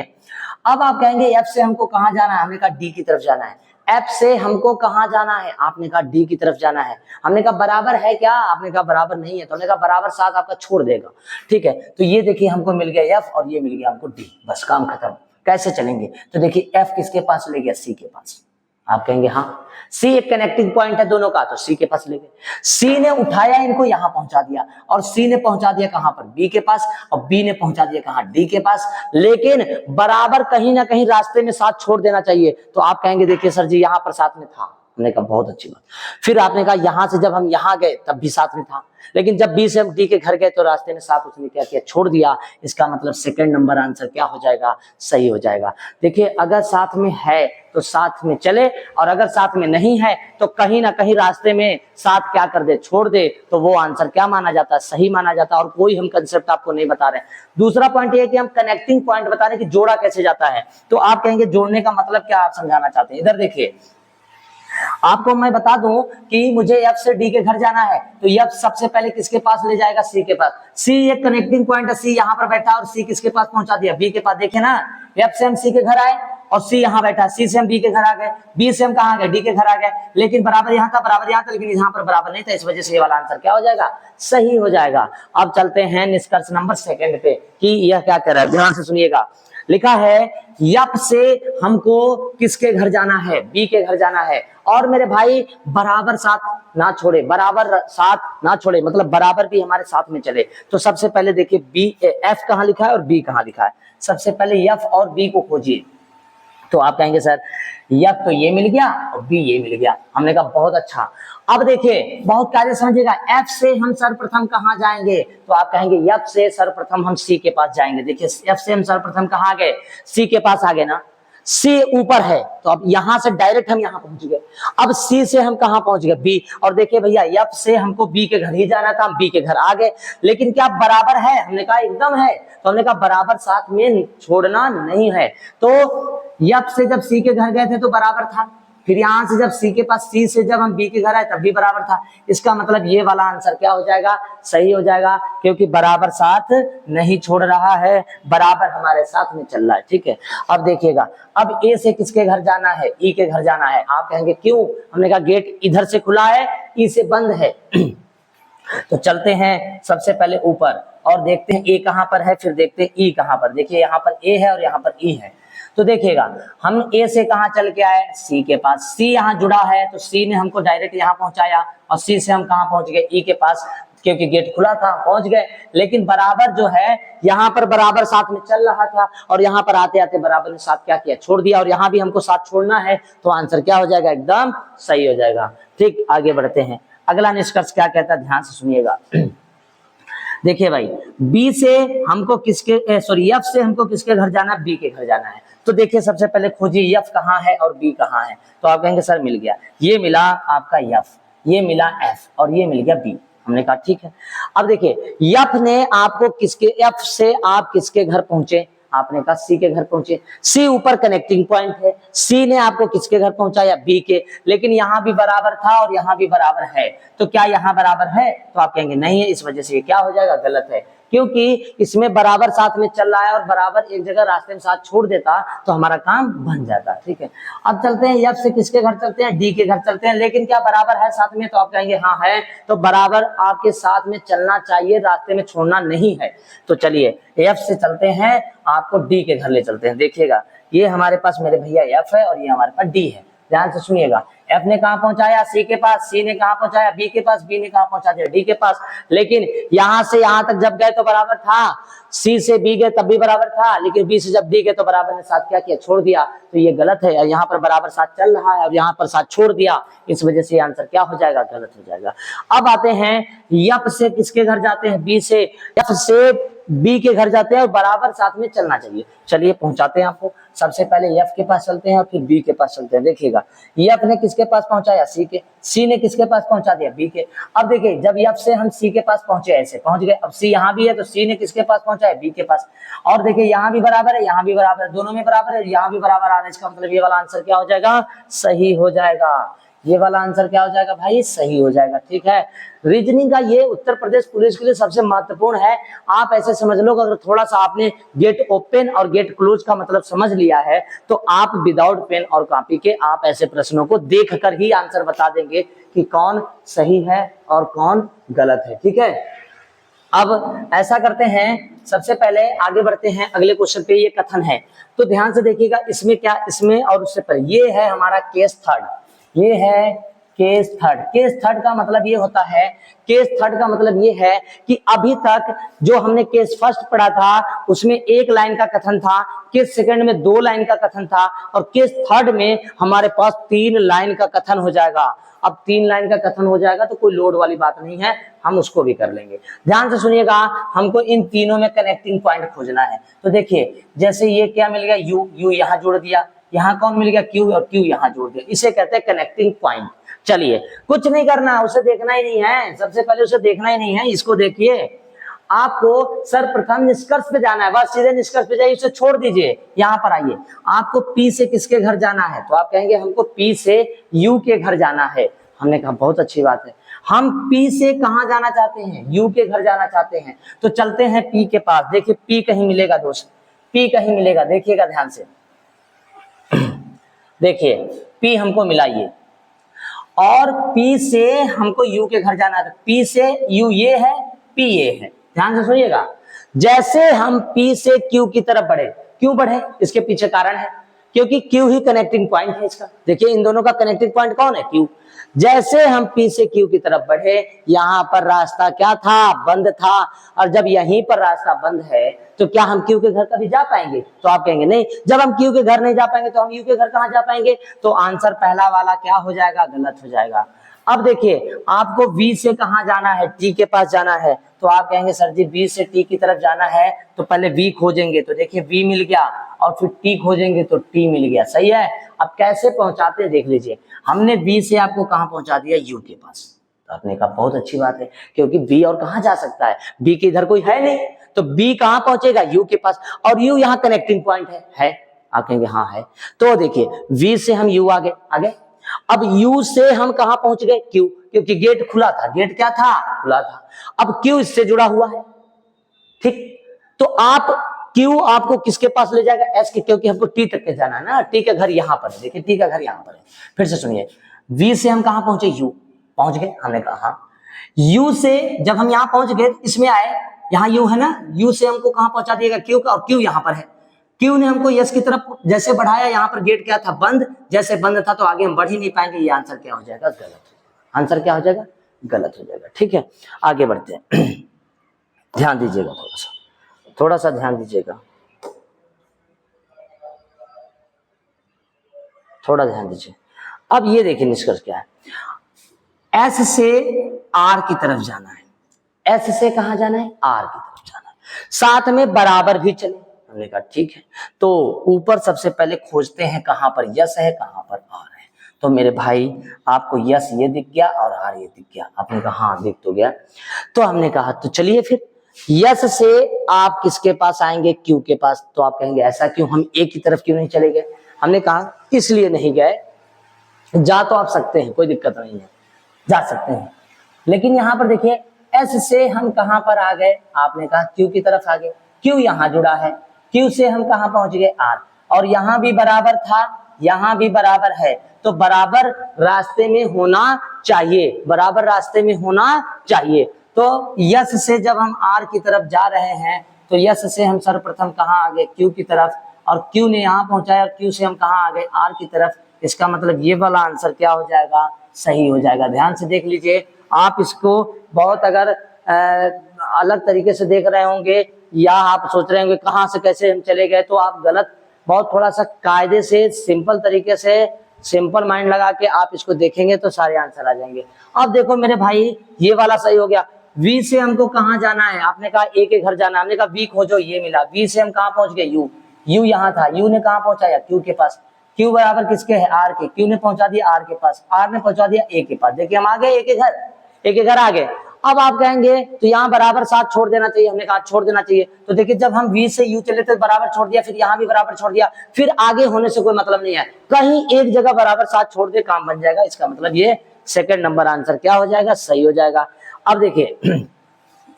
अब आप कहेंगे एफ से हमको कहां जाना है, हमने कहा डी की तरफ जाना है। एफ से हमको कहां जाना है, आपने कहा डी की तरफ जाना है। हमने कहा बराबर है क्या, आपने कहा बराबर नहीं है, तो हमने कहा बराबर साथ आपका छोड़ देगा। ठीक है, तो ये देखिए हमको मिल गया एफ और ये मिल गया हमको डी, बस काम खत्म। कैसे चलेंगे, तो देखिए एफ किसके पास ले गया, सी के पास। आप कहेंगे हाँ, सी एक कनेक्टिंग पॉइंट है दोनों का, तो सी के पास ले गए। सी ने उठाया इनको यहां पहुंचा दिया, और सी ने पहुंचा दिया कहां पर, बी के पास, और बी ने पहुंचा दिया कहां, डी के पास। लेकिन बराबर कहीं ना कहीं रास्ते में साथ छोड़ देना चाहिए। तो आप कहेंगे देखिए सर जी यहां पर साथ में था, हमने कहा बहुत अच्छी बात। फिर आपने कहा यहां से जब हम यहां गए तब भी साथ में था, लेकिन जब बी से हम डी के घर गए तो रास्ते में साथ उसने क्या किया, छोड़ दिया। इसका मतलब सेकंड नंबर आंसर क्या हो जाएगा, सही हो जाएगा। देखिए अगर साथ में है तो साथ में चले, और अगर साथ में नहीं है तो कहीं ना कहीं रास्ते में साथ क्या कर दे, छोड़ दे, तो वो आंसर क्या माना जाता है, सही माना जाता है। और कोई हम कंसेप्ट आपको नहीं बता रहे। दूसरा पॉइंट ये है कि हम कनेक्टिंग पॉइंट बता रहे हैं कि जोड़ा कैसे जाता है। तो आप कहेंगे जोड़ने का मतलब क्या आप समझाना चाहते हैं, इधर देखिए आपको मैं बता दूं कि मुझे एफ से डी के घर जाना है, तो एफ सबसे पहले किसके पास ले जाएगा, सी के पास। सी एक कनेक्टिंग पॉइंट है, सी यहाँ पर बैठा और सी किसके पास पहुंचा दिया, बी के पास। देखिए ना, एफ से हम सी के घर आए और सी यहाँ बैठा, सी से हम बी के घर आ गए, बी से हम कहाँ गए, डी के घर आ गए। लेकिन बराबर यहाँ था, बराबर यहाँ था, लेकिन यहाँ पर बराबर नहीं था, इस वजह से ये वाला आंसर क्या हो जाएगा, सही हो जाएगा। अब चलते हैं निष्कर्ष नंबर सेकंड पे कि यह क्या कर रहा है, ध्यान से सुनिएगा। लिखा है यप से हमको किसके घर जाना है, बी के घर जाना है। और मेरे भाई बराबर साथ ना छोड़े, बराबर साथ ना छोड़े मतलब बराबर भी हमारे साथ में चले। तो सबसे पहले देखिए बी, एफ कहां लिखा है और बी कहां लिखा है। सबसे पहले एफ और बी को खोजिए। तो आप कहेंगे सर एफ तो ये मिल गया और बी ये मिल गया। हमने कहा बहुत अच्छा। अब देखिए बहुत कार्य समझिएगा, एफ से हम सर्वप्रथम कहां जाएंगे, तो आप कहेंगे एफ से सर्वप्रथम हम सी के पास जाएंगे। देखिए एफ से हम सर्वप्रथम कहां गए, सी के पास आ गए ना, सी ऊपर है, तो अब यहां से डायरेक्ट हम यहां पहुंच गए। अब सी से हम कहां पहुंच गए, बी। और देखिए भैया एफ से हमको बी के घर ही जाना था, हम बी के घर आ गए। लेकिन क्या बराबर है, हमने कहा एकदम है। तो हमने कहा बराबर साथ में छोड़ना नहीं है। तो एफ से जब सी के घर गए थे तो बराबर था, फिर यहां से जब सी के पास, सी से जब हम बी के घर आए तब भी बराबर था। इसका मतलब ये वाला आंसर क्या हो जाएगा, सही हो जाएगा, क्योंकि बराबर साथ नहीं छोड़ रहा है, बराबर हमारे साथ में चल रहा है। ठीक है, अब देखिएगा, अब ए से किसके घर जाना है, ई के घर जाना है। आप कहेंगे क्यों, हमने कहा गेट इधर से खुला है, ई से बंद है। तो चलते हैं सबसे पहले ऊपर और देखते हैं ए कहां पर है, फिर देखते हैं ई कहां पर। देखिए यहाँ पर ए है और यहाँ पर ई है। तो देखिएगा हम ए से कहां चल के आए, सी के पास। सी यहाँ जुड़ा है तो सी ने हमको डायरेक्ट यहाँ पहुंचाया, और सी से हम कहां पहुंच गए, ई के पास। क्योंकि गेट खुला था, पहुंच गए। लेकिन बराबर जो है यहाँ पर बराबर साथ में चल रहा था और यहाँ पर आते आते बराबर ने साथ क्या किया, छोड़ दिया, और यहाँ भी हमको साथ छोड़ना है, तो आंसर क्या हो जाएगा, एकदम सही हो जाएगा। ठीक, आगे बढ़ते हैं। अगला निष्कर्ष क्या कहता है, ध्यान से सुनिएगा। देखिए भाई, बी से हमको किसके सॉरी एफ से हमको किसके घर जाना है, बी के घर जाना है। तो देखिए सबसे पहले खोजिए एफ कहाँ है और बी कहाँ है। तो आप कहेंगे सर मिल गया, ये मिला आपका एफ, ये मिला एफ और ये मिल गया बी। हमने कहा ठीक है। अब देखिए एफ ने आपको किसके, एफ से आप किसके घर पहुंचे, आपने कहा सी के घर पहुंचे। सी ऊपर कनेक्टिंग पॉइंट है, सी ने आपको किसके घर पहुंचाया, बी के। लेकिन यहां भी बराबर था और यहां भी बराबर है, तो क्या यहां बराबर है, तो आप कहेंगे नहीं है, इस वजह से ये क्या हो जाएगा, गलत है। क्योंकि इसमें बराबर साथ में चल रहा है और बराबर एक जगह रास्ते में साथ छोड़ देता तो हमारा काम बन जाता। ठीक है, अब चलते हैं एफ से किसके घर चलते हैं, डी के घर चलते हैं। लेकिन क्या बराबर है साथ में, तो आप कहेंगे हाँ है, तो बराबर आपके साथ में चलना चाहिए, रास्ते में छोड़ना नहीं है। तो चलिए एफ से चलते हैं, आपको डी के घर ले चलते हैं। देखिएगा ये हमारे पास मेरे भैया एफ है और ये हमारे पास डी है। ध्यान से सुनिएगा, एफ ने कहा पहुंचाया, सी के पास, सी ने कहा पहुंचाया, बी के पास, बी ने कहा पहुंचा दिया, डी के पास। लेकिन यहां से यहां तक जब गए तो बराबर था, सी से बी गए तब भी बराबर था, लेकिन बी से जब डी गए तो बराबर ने साथ क्या किया, छोड़ दिया। तो ये गलत है, यहाँ पर बराबर साथ चल रहा है और यहाँ पर साथ छोड़ दिया, इस वजह से आंसर क्या हो जाएगा, गलत हो जाएगा। अब आते हैं एफ से किसके घर जाते हैं, बी से, एफ से बी के घर जाते हैं और बराबर साथ में चलना चाहिए। चलिए पहुंचाते हैं आपको। सबसे पहले एफ के पास चलते हैं और फिर बी के पास चलते हैं। देखिएगा एफ ने किसके पास पहुंचाया, सी के, सी ने किसके पास पहुंचा दिया, बी के। अब देखिए जब एफ से हम सी के पास पहुंचे, ऐसे पहुंच गए, अब सी यहाँ भी है तो सी ने किसके पास पहुंचाया, बी के पास। और देखिए यहाँ भी बराबर है, यहाँ भी बराबर है, दोनों में बराबर है, यहाँ भी बराबर आ रहा है, इसका मतलब ये वाला आंसर क्या हो जाएगा, सही हो जाएगा। ये वाला आंसर क्या हो जाएगा भाई, सही हो जाएगा। ठीक है, रीजनिंग का ये उत्तर प्रदेश पुलिस के लिए सबसे महत्वपूर्ण है। आप ऐसे समझ लो, अगर थोड़ा सा आपने गेट ओपन और गेट क्लोज का मतलब समझ लिया है तो आप विदाउट पेन और कॉपी के आप ऐसे प्रश्नों को देखकर ही आंसर बता देंगे कि कौन सही है और कौन गलत है। ठीक है, अब ऐसा करते हैं, सबसे पहले आगे बढ़ते हैं अगले क्वेश्चन पे। ये कथन है तो ध्यान से देखिएगा, इसमें क्या, इसमें और उससे पहले ये है हमारा केस थर्ड, ये है केस थर्ड। केस थर्ड का मतलब ये होता है, केस थर्ड का मतलब ये है कि अभी तक जो हमने केस फर्स्ट पढ़ा था उसमें एक लाइन का कथन था, केस सेकंड में 2 लाइन का कथन था और केस थर्ड में हमारे पास 3 लाइन का कथन हो जाएगा। अब 3 लाइन का कथन हो जाएगा तो कोई लोड वाली बात नहीं है, हम उसको भी कर लेंगे। ध्यान से सुनिएगा, हमको इन तीनों में कनेक्टिंग पॉइंट खोजना है। तो देखिए जैसे ये क्या मिल गया, यू, यू यहाँ जोड़ दिया, यहाँ कौन मिल गया, क्यू, और क्यू यहाँ जोड़ दिया, इसे कहते हैं कनेक्टिंग पॉइंट। चलिए कुछ नहीं करना, उसे देखना ही नहीं है, सबसे पहले उसे देखना ही नहीं है, इसको देखिए। आपको सर्वप्रथम निष्कर्ष पे जाना है, बस सीधे निष्कर्ष पे जाइए, उसे छोड़ दीजिए। यहाँ पर आइए, आपको पी से किसके घर जाना है, तो आप कहेंगे हमको पी से यू के घर जाना है। हमने कहा बहुत अच्छी बात है, हम पी से कहाँ जाना चाहते हैं, यू के घर जाना चाहते हैं, तो चलते हैं पी के पास। देखिए पी कहीं मिलेगा दोस्त, पी कहीं मिलेगा, देखिएगा ध्यान से। देखिए पी हमको मिला ये, और P से हमको U के घर जाना है, P से U ये है, P ये है। ध्यान से सुनिएगा, जैसे हम P से Q की तरफ बढ़े, क्यों बढ़े, इसके पीछे कारण है, क्योंकि Q ही कनेक्टिंग पॉइंट है इसका। देखिए इन दोनों का कनेक्टिंग पॉइंट कौन है, Q। जैसे हम P से Q की तरफ बढ़े, यहाँ पर रास्ता क्या था, बंद था, और जब यहीं पर रास्ता बंद है तो क्या हम Q के घर कभी जा पाएंगे, तो आप कहेंगे नहीं। जब हम Q के घर नहीं जा पाएंगे तो हम U के घर कहाँ जा पाएंगे, तो आंसर पहला वाला क्या हो जाएगा, गलत हो जाएगा। अब देखिए आपको V से कहाँ जाना है, T के पास जाना है, तो आप कहेंगे सर जी V से T की तरफ जाना है तो पहले V खोजेंगे, तो देखिए V मिल गया, और फिर T खोजेंगे तो T मिल गया, सही है। अब कैसे पहुंचाते हैं देख लीजिए, हमने B से आपको कहाँ पहुंचा दिया, U के पास। तो आपने कहा बहुत अच्छी बात है, क्योंकि B और कहाँ जा सकता है, B के इधर कोई है नहीं, तो B कहाँ पहुंचेगा, U के पास, और U यहाँ कनेक्टिंग पॉइंट है। आप कहेंगे हाँ है, तो देखिए V से हम U आगे आगे, अब U से हम कहाँ पहुंच गए, Q, क्योंकि गेट खुला था, गेट क्या था, खुला था। अब Q इससे जुड़ा हुआ है, ठीक, तो आप Q आपको किसके पास ले जाएगा, S के, क्योंकि हमको T तक के जाना है ना, T का घर यहाँ पर है, देखिए T का घर यहाँ पर है। फिर से सुनिए, V से हम कहाँ पहुंचे, U पहुंच गए, हमने कहा हाँ। U से जब हम यहाँ पहुंच गए, इसमें आए, यहाँ U है ना, U से हमको कहाँ पहुंचा दिएगा, Q का, और Q यहाँ पर है। Q ने हमको S की तरफ जैसे बढ़ाया, यहाँ पर गेट क्या था, बंद, जैसे बंद था तो आगे हम बढ़ ही नहीं पाएंगे, ये आंसर क्या हो जाएगा, गलत। आंसर क्या हो जाएगा, गलत हो जाएगा। ठीक है, आगे बढ़ते हैं। ध्यान दीजिएगा, थोड़ा सा ध्यान दीजिएगा, थोड़ा ध्यान दीजिए। अब ये देखिए निष्कर्ष क्या है, एस से आर की तरफ जाना है, एस से कहां जाना है, आर की तरफ जाना है, साथ में बराबर भी चले। हमने कहा ठीक है, तो ऊपर सबसे पहले खोजते हैं कहां पर यस है, कहां पर आर है। तो मेरे भाई आपको यस ये दिख गया और आर ये दिख गया, आपने कहा हाँ दिख तो गया। तो हमने कहा तो चलिए फिर यस से आप किसके पास आएंगे, क्यू के पास। तो आप कहेंगे ऐसा क्यों, हम ए की तरफ क्यों नहीं चले गए। हमने कहा इसलिए नहीं गए, जा तो आप सकते हैं, कोई दिक्कत नहीं है, जा सकते हैं, लेकिन यहां पर देखिए एस से हम कहां पर आ गए, आपने कहा क्यू की तरफ आ गए, क्यू यहां जुड़ा है, क्यू से हम कहां पहुंच गए, आर, और यहां भी बराबर था, यहां भी बराबर है, तो बराबर रास्ते में होना चाहिए, बराबर रास्ते में होना चाहिए। तो यस से जब हम आर की तरफ जा रहे हैं, तो यस से हम सर्वप्रथम कहां आ गए, क्यू की तरफ, और क्यू ने यहां पहुंचाया, और क्यू से हम कहां आ गए, आर की तरफ। इसका मतलब ये वाला आंसर क्या हो जाएगा, सही हो जाएगा। ध्यान से देख लीजिए, आप इसको बहुत अगर अलग तरीके से देख रहे होंगे, या आप सोच रहे होंगे कहां से कैसे हम चले गए, तो आप गलत, बहुत थोड़ा सा कायदे से सिंपल तरीके से सिंपल माइंड लगा के आप इसको देखेंगे तो सारे आंसर आ जाएंगे। अब देखो मेरे भाई ये वाला सही हो गया, वी से हमको कहां जाना है, आपने कहा ए के घर जाना, हमने कहा वी खोजो, ये मिला, वी से हम कहां पहुंच गए, यू, यू यहां था, यू ने कहां पहुंचाया, क्यू के पास, क्यू बराबर किसके है, आर के, क्यू ने पहुंचा दिया आर के पास, आर ने पहुंचा दिया ए के पास। देखिए हम आ गए ए के घर, ए के घर आ गए। अब आप कहेंगे तो यहाँ बराबर साथ छोड़ देना चाहिए, हमने कहा छोड़ देना चाहिए। तो देखिए जब हम वी से यू चले तो बराबर छोड़ दिया, फिर यहाँ भी बराबर छोड़ दिया, फिर आगे होने से कोई मतलब नहीं है, कहीं एक जगह बराबर साथ छोड़ दे काम बन जाएगा। इसका मतलब ये सेकंड नंबर आंसर क्या हो जाएगा, सही हो जाएगा। अब देखिए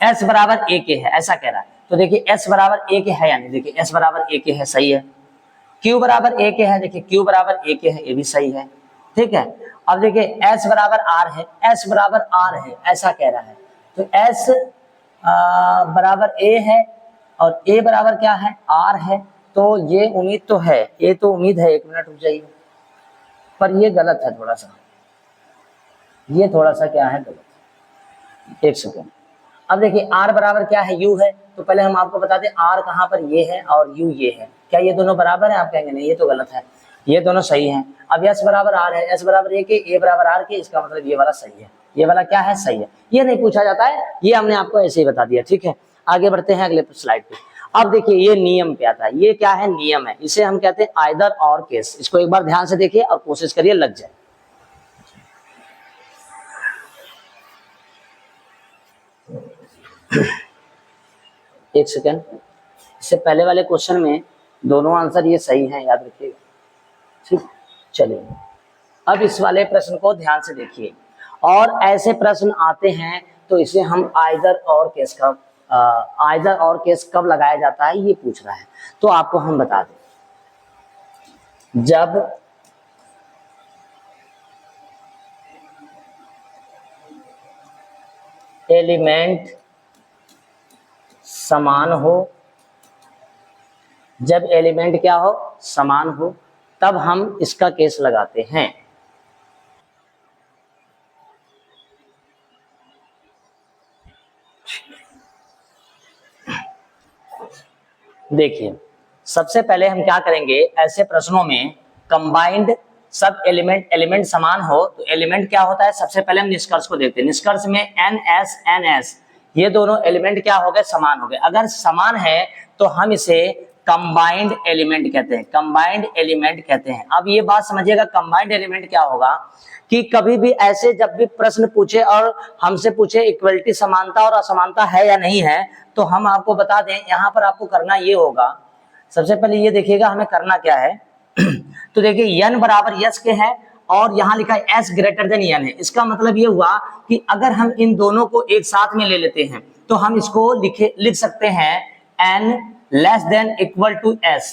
एस बराबर ए के है, ऐसा कह रहा है, तो देखिए एस बराबर ए के है, यानी देखिए एस बराबर ए के है, सही है। क्यू बराबर ए के है, देखिए क्यू बराबर ए के है, ये भी सही है, ठीक है। अब देखिए एस बराबर आर है, एस बराबर आर है, ऐसा कह रहा है, तो एस बराबर ए है और ए बराबर क्या है, आर है। तो ये उम्मीद तो है, ये तो उम्मीद है, एक मिनट रुक जाइए, पर ये गलत है थोड़ा सा, ये थोड़ा सा क्या है गलत, एक सेकेंड। अब देखिए आर बराबर क्या है, यू है, तो पहले हम आपको बता दें आर कहां पर ये है और यू ये है, क्या ये दोनों बराबर है, आप कहेंगे नहीं ये तो गलत है, ये दोनों सही हैं। अब एस बराबर आर है, एस बराबर ए बराबर आर के, इसका मतलब ये वाला सही है, ये वाला क्या है, सही है, ये नहीं पूछा जाता है, ये हमने आपको ऐसे ही बता दिया, ठीक है। आगे बढ़ते हैं अगले स्लाइड पे। अब देखिए ये नियम क्या था, ये क्या है, नियम है, इसे हम कहते हैं आइदर और केस। इसको एक बार ध्यान से देखिए और कोशिश करिए लग जाए। एक सेकेंड, इससे पहले वाले क्वेश्चन में दोनों आंसर ये सही हैं, याद रखिएगा, ठीक। चलिए अब इस वाले प्रश्न को ध्यान से देखिए, और ऐसे प्रश्न आते हैं तो इसे हम आइदर और केस का आइदर और केस कब लगाया जाता है ये पूछ रहा है, तो आपको हम बता दें, जब एलिमेंट समान हो, जब एलिमेंट क्या हो, समान हो, तब हम इसका केस लगाते हैं। देखिए सबसे पहले हम क्या करेंगे, ऐसे प्रश्नों में कंबाइंड सब एलिमेंट समान हो, तो एलिमेंट क्या होता है, सबसे पहले हम निष्कर्ष को देखते हैं। निष्कर्ष में एन एस ये दोनों एलिमेंट क्या हो गए, समान हो गए। अगर समान है तो हम इसे कंबाइंड एलिमेंट कहते हैं, कंबाइंड एलिमेंट कहते हैं। अब ये बात समझिएगा, कंबाइंड एलिमेंट क्या होगा कि कभी भी ऐसे जब भी प्रश्न पूछे और हमसे पूछे इक्वलिटी, समानता और असमानता है या नहीं है, तो हम आपको बता दें, यहाँ पर आपको करना ये होगा, सबसे पहले ये देखिएगा हमें करना क्या है। तो देखिए n बराबर यस के है और यहाँ लिखा है s ग्रेटर देन n है, इसका मतलब ये हुआ कि अगर हम इन दोनों को एक साथ में ले लेते हैं तो हम इसको लिख सकते हैं n less than equal to s,